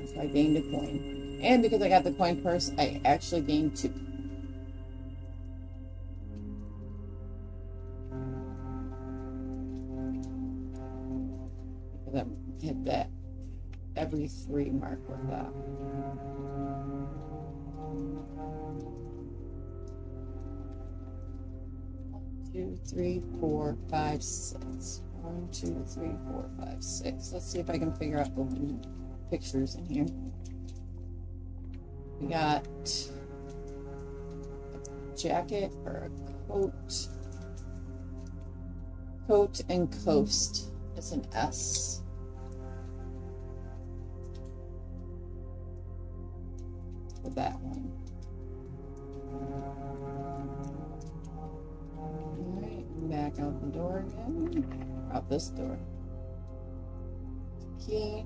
So I gained a coin. And because I got the coin purse, I actually gained 2. Because I hit that every 3 mark with that. Two, 3, 4, 5, 6. 1, 2, 3, 4, 5, 6. Let's see if I can figure out the pictures in here. We got a jacket or a coat. Coat and coast is an S. For that one. Alright, back out the door again. Out this door. Key.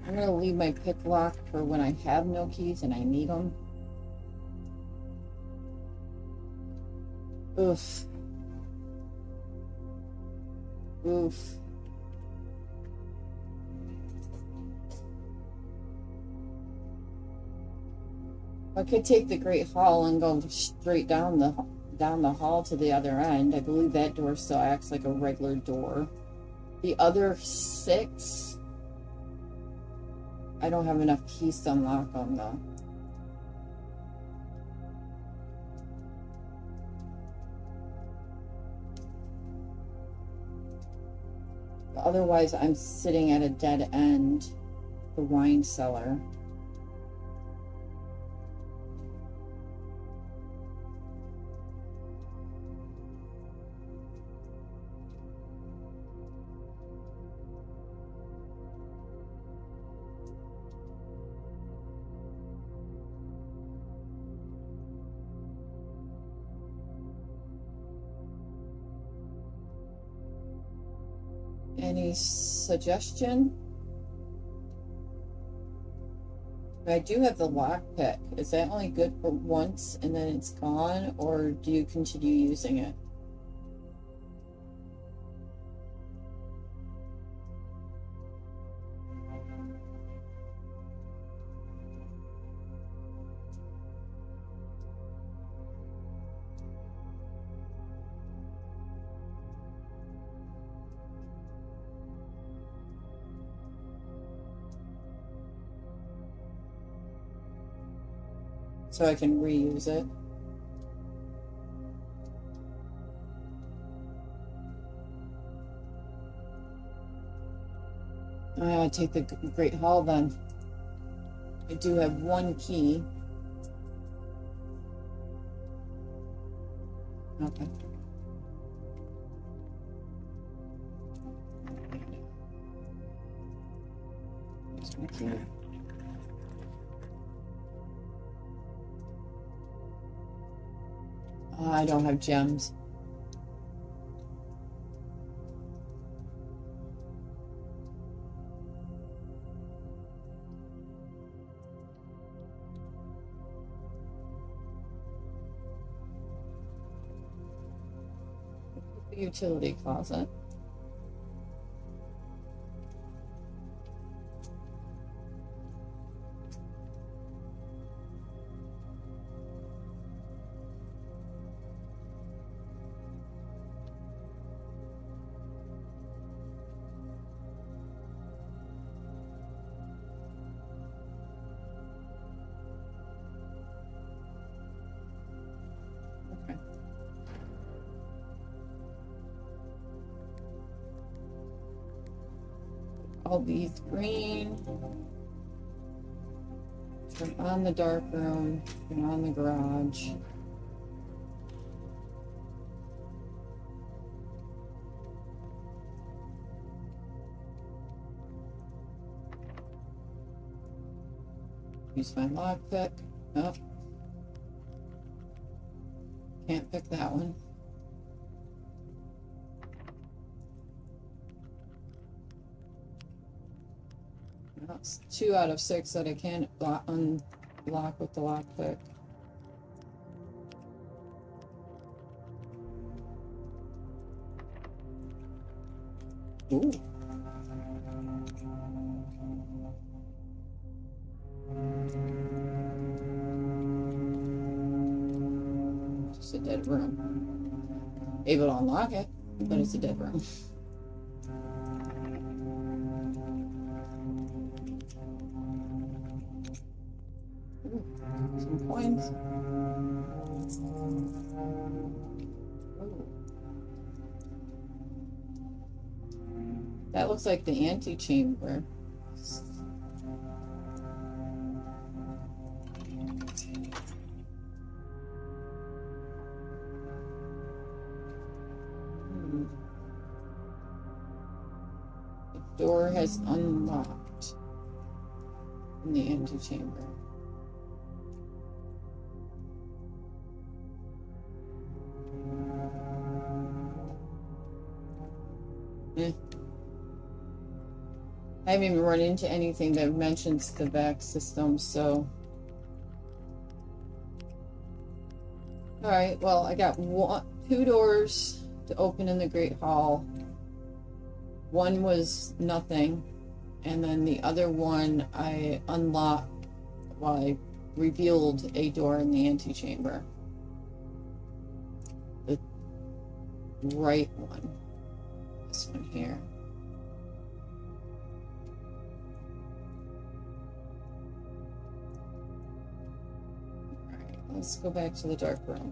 I'm going to leave my pick lock for when I have no keys and I need them. Oof. Oof. I could take the Great Hall and go straight down the hall to the other end. I believe that door still acts like a regular door. The other 6, I don't have enough keys to unlock them though. Otherwise, I'm sitting at a dead end, the wine cellar. Any suggestion? I do have the lockpick. Is that only good for once and then it's gone, or do you continue using it? So I can reuse it. I'll take the Great Hall then. I do have 1 key. Okay. There's my key. I don't have gems. Utility closet. Okay. All these green. Turn on the dark room. Turn on the garage. Use my lockpick. Oh. Can't pick that one. That's 2 out of 6 that I can't unlock with the lockpick. Ooh. Just a dead room. Able to unlock it, but it's a dead room. Ooh, some coins. Ooh. That looks like the antechamber. The door has unlocked in the antechamber. I haven't even run into anything that mentions the back system, so. Alright, well, I got 2 doors to open in the Great Hall. One was nothing, and then the other one I unlocked while I revealed a door in the antechamber. The right one. This one here. Alright, let's go back to the dark room.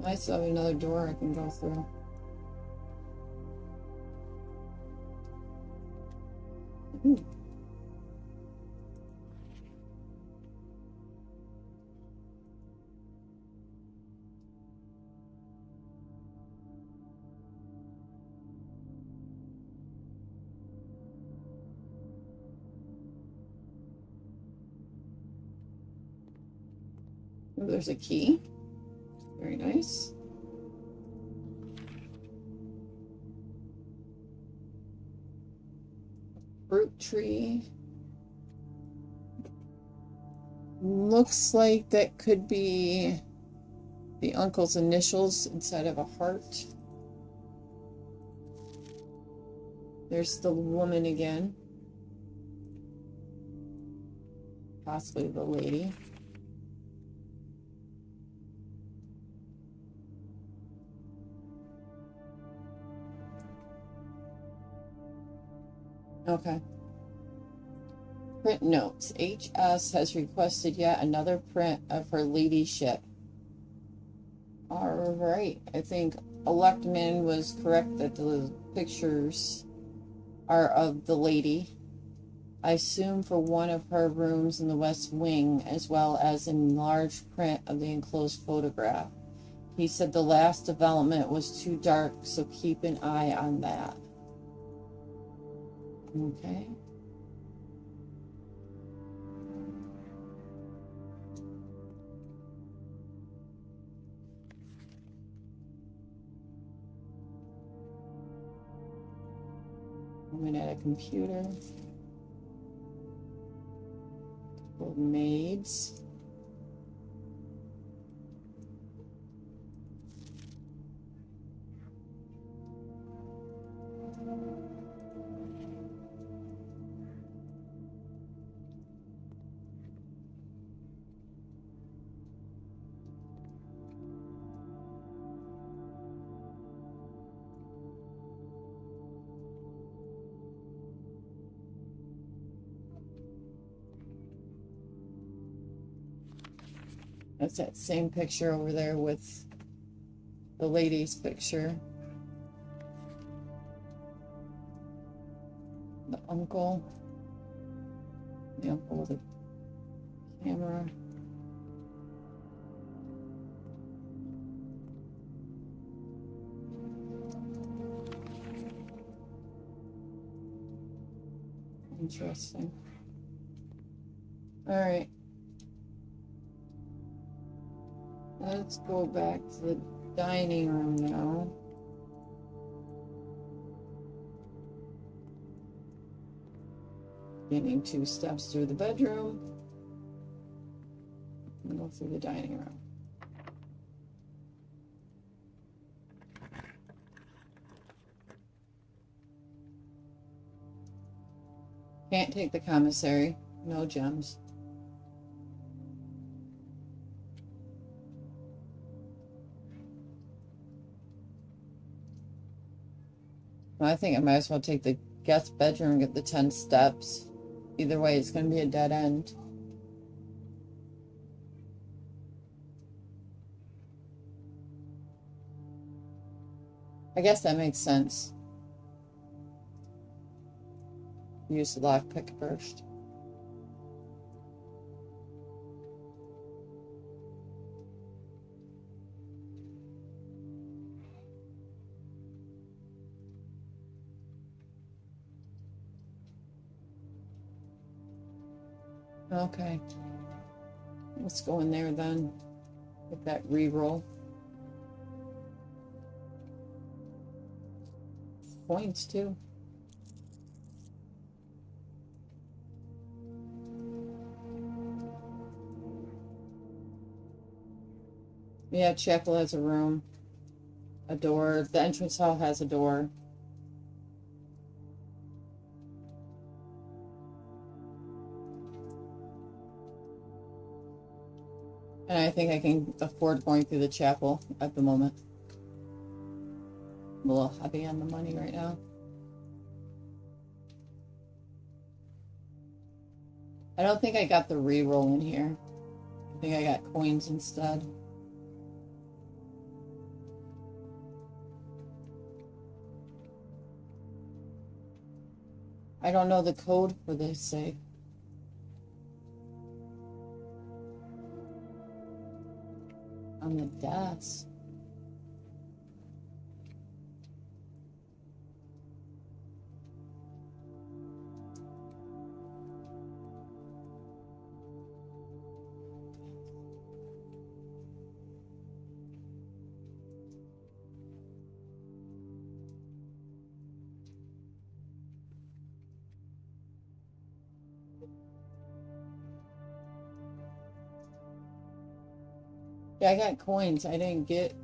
I still have another door I can go through. Ooh. Oh, there's a key. Very nice. Fruit tree. Looks like that could be the uncle's initials inside of a heart. There's the woman again. Possibly the lady. Okay. Print notes. HS has requested yet another print of her ladyship. All right. I think Electman was correct that the pictures are of the lady. I assume for one of her rooms in the West Wing, as well as in large print of the enclosed photograph. He said the last development was too dark, so keep an eye on that. Okay. I'm at a computer. Couple of maids. That's that same picture over there with the lady's picture. The uncle. The uncle with a camera. Interesting. All right. Let's go back to the dining room now. Getting 2 steps through the bedroom. And go through the dining room. Can't take the commissary. No gems. Well, I think I might as well take the guest bedroom and get the 10 steps. Either way, it's going to be a dead end. I guess that makes sense. Use the lockpick first. Okay. Let's go in there then. Get that re-roll. Points too. Yeah, chapel has a room. A door. The entrance hall has a door. And I think I can afford going through the chapel at the moment. I'm a little heavy on the money right now. I don't think I got the re-roll in here. I think I got coins instead. I don't know the code for this safe. On the desk. Yeah, I got coins. I didn't get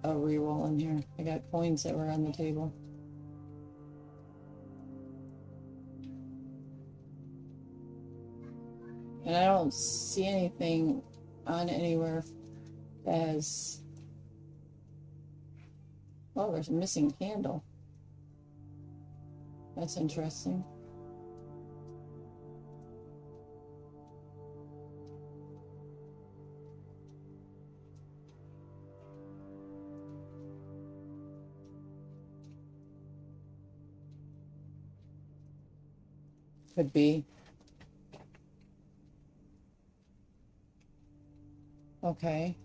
a re-roll in here. I got coins that were on the table. And I don't see anything on anywhere as... Oh, there's a missing candle. That's interesting. Could be. Okay.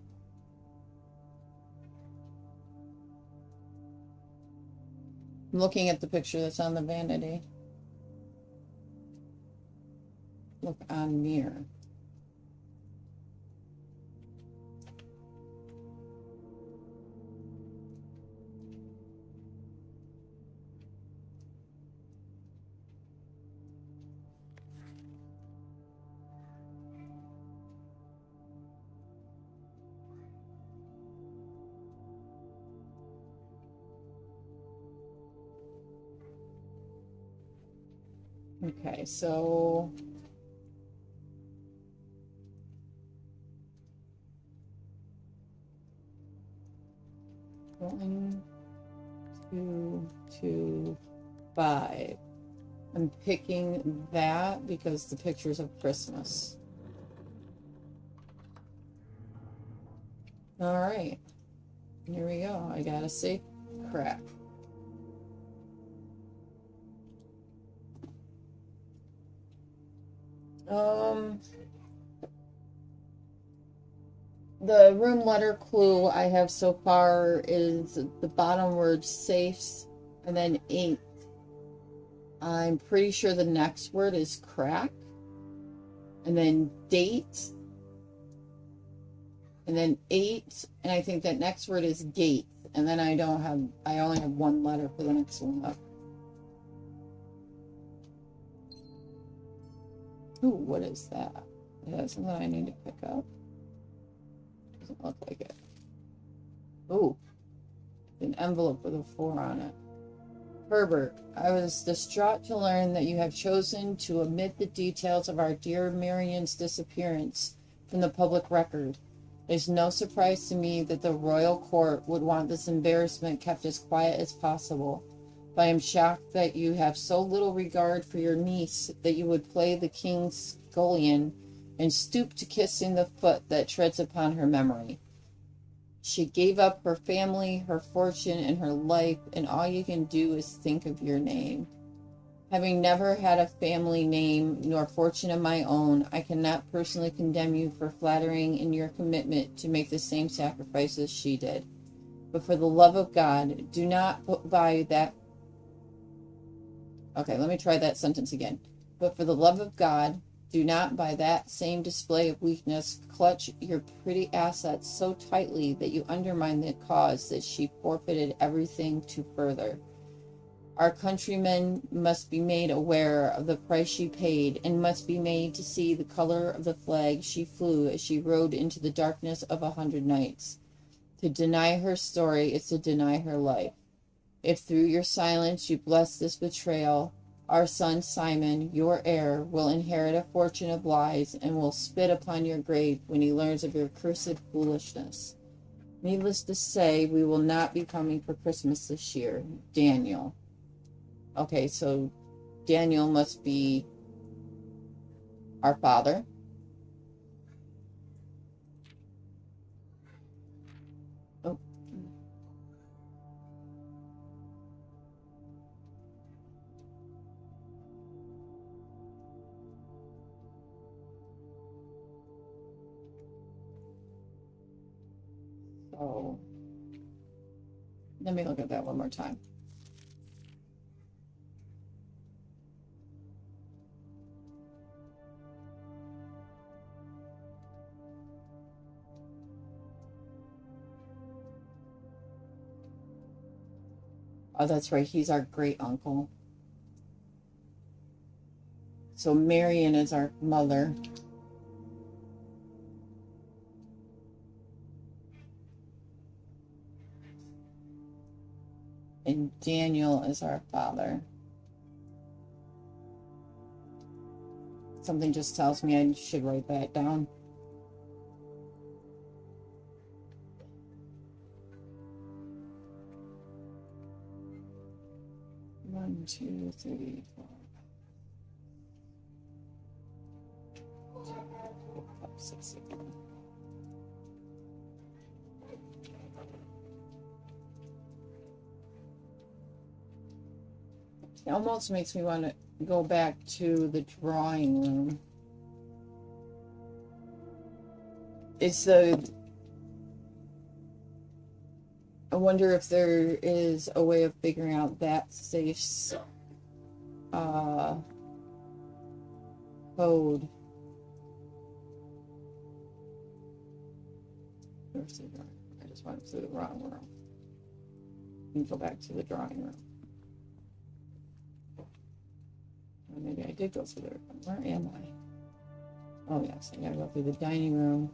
I'm looking at the picture that's on the vanity. Look on mirror. Okay, so one, two, 5. I'm picking that because the pictures of Christmas. All right, here we go. I gotta say crap. The room letter clue I have so far is the bottom word safes and then ink. I'm pretty sure the next word is crack and then date and then 8, and I think that next word is gate, and then I only have one letter for the next one up. Ooh, what is that? Is that something I need to pick up? Doesn't look like it. Ooh, an envelope with a 4 on it. Herbert, I was distraught to learn that you have chosen to omit the details of our dear Marion's disappearance from the public record. It is no surprise to me that the royal court would want this embarrassment kept as quiet as possible. But I am shocked that you have so little regard for your niece that you would play the king's scullion and stoop to kissing the foot that treads upon her memory. She gave up her family, her fortune, and her life, and all you can do is think of your name. Having never had a family name nor fortune of my own, I cannot personally condemn you for flattering in your commitment to make the same sacrifices she did. But for the love of God, do not put by that... Okay, let me try that sentence again. But for the love of God, do not by that same display of weakness clutch your pretty assets so tightly that you undermine the cause that she forfeited everything to further. Our countrymen must be made aware of the price she paid, and must be made to see the color of the flag she flew as she rode into the darkness of 100 nights. To deny her story is to deny her life. If through your silence you bless this betrayal, our son Simon, your heir, will inherit a fortune of lies and will spit upon your grave when he learns of your cursed foolishness. Needless to say, we will not be coming for Christmas this year. Daniel. Okay, so Daniel must be our father. Oh. So, let me look at that one more time. Oh, that's right. He's our great uncle. So Marion is our mother. And Daniel is our father. Something just tells me I should write that down. One, two, three, four, 5, 6, 7. It almost makes me want to go back to the drawing room. I wonder if there is a way of figuring out that safe's code. I just went to the wrong room. And go back to the drawing room. Or maybe I did go through there. Where am I? Oh yes, I gotta go through the dining room.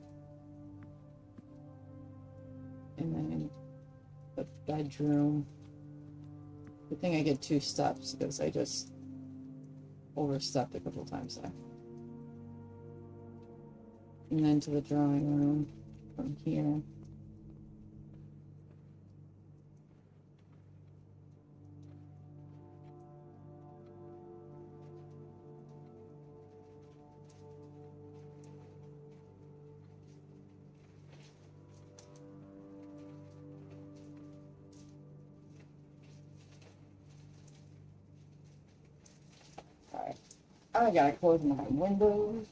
And then the bedroom. Good thing I get 2 steps because I just overstepped a couple times there. And then to the drawing room from here. Alright, I gotta close my windows.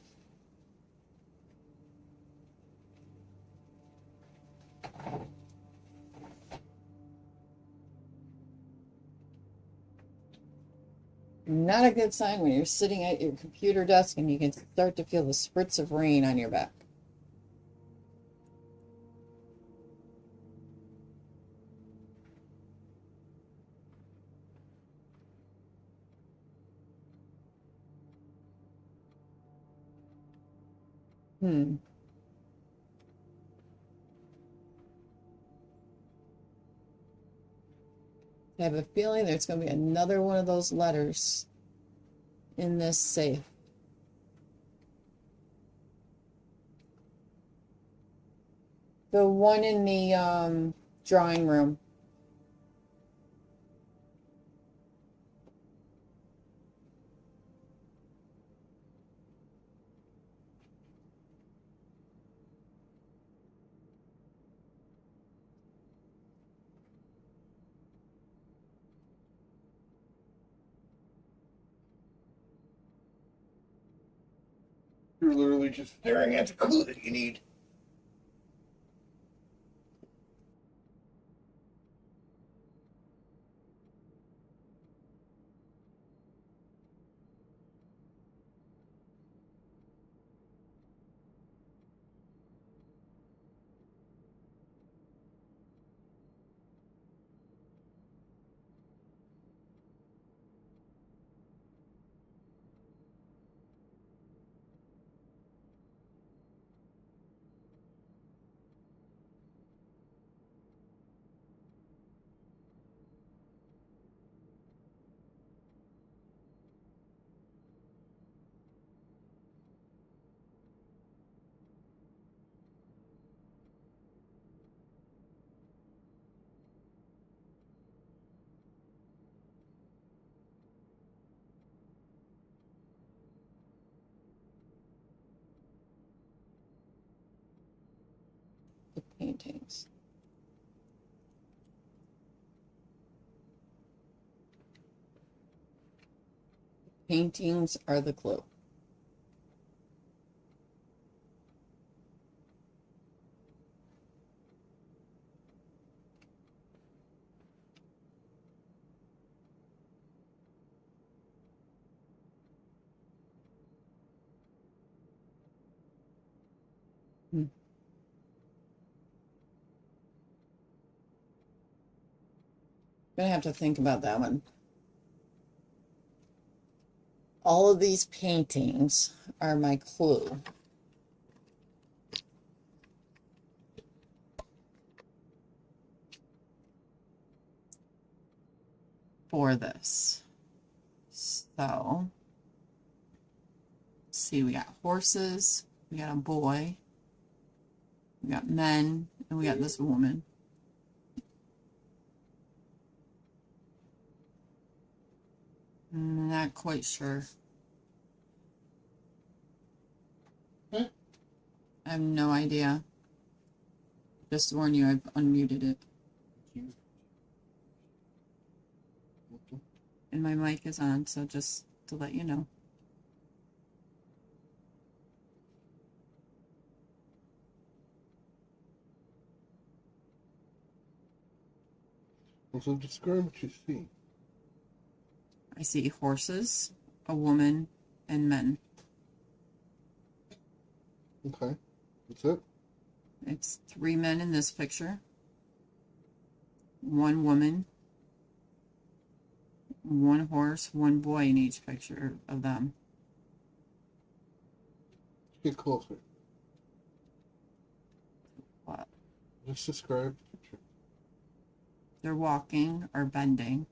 Not a good sign when you're sitting at your computer desk and you can start to feel the spritz of rain on your back. I have a feeling there's going to be another one of those letters in this safe. The one in the drawing room. You're literally just staring at the clue that you need. The paintings. Paintings are the clue. Gonna have to think about that one. All of these paintings are my clue. For this. So, let's see, we got horses, we got a boy, we got men, and we got this woman. Not quite sure. I have no idea. Just to warn you, I've unmuted it. And my mic is on, so just to let you know. So describe what you see. I see horses, a woman, and men. Okay. That's it? It's 3 men in this picture. 1 woman. 1 horse, 1 boy in each picture of them. Get closer. What? Just describe the picture. They're walking or bending.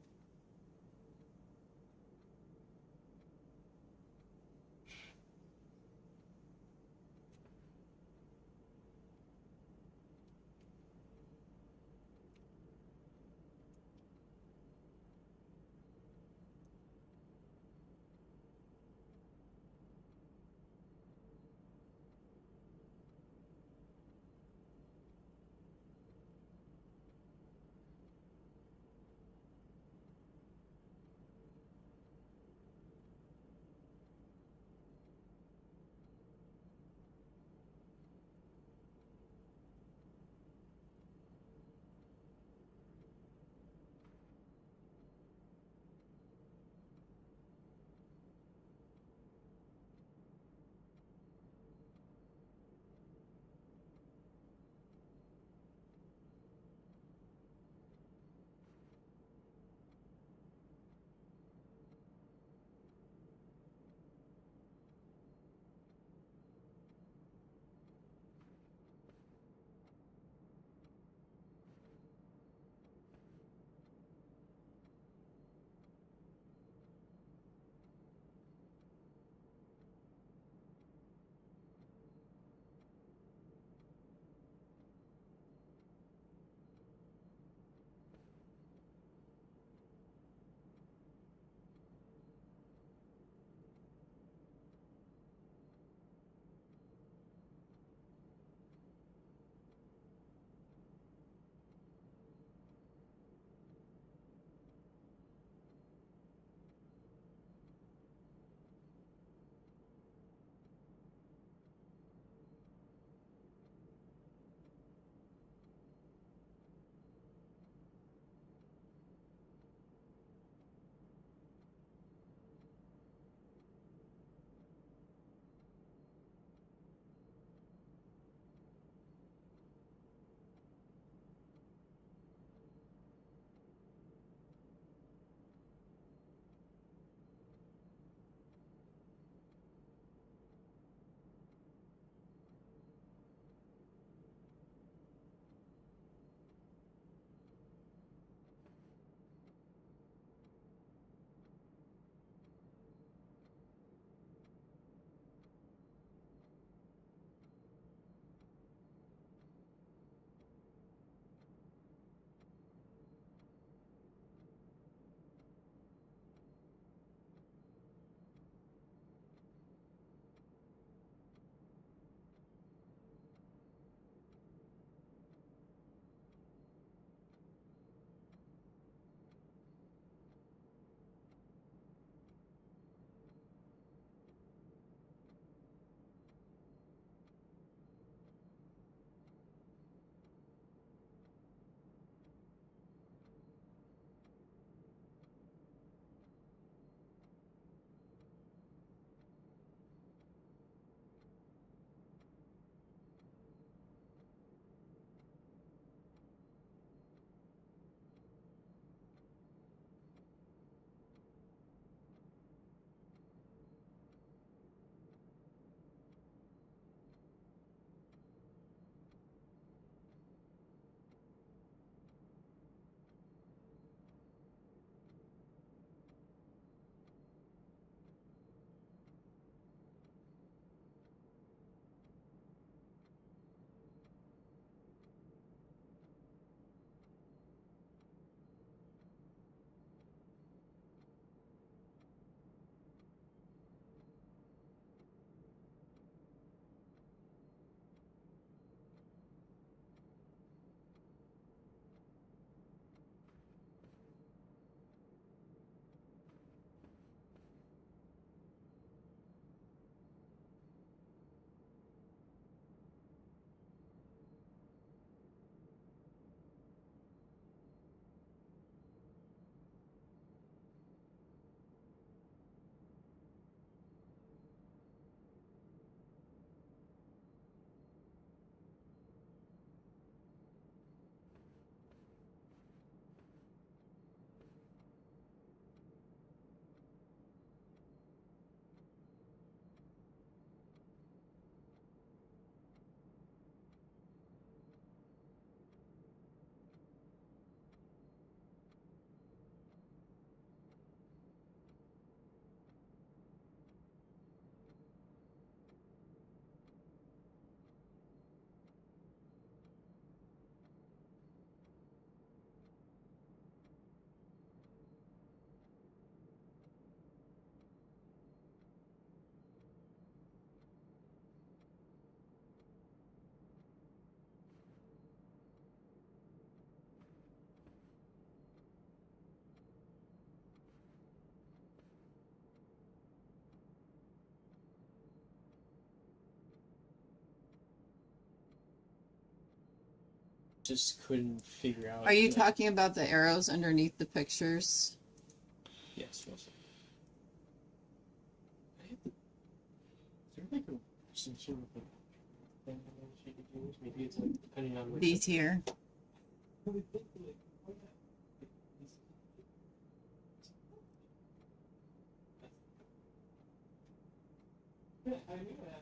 just couldn't figure out. Are you like, talking about the arrows underneath the pictures? Yes, mostly. Is there like some sort of like thing that she could use? Maybe it's like depending on like These here. Yeah, I knew that.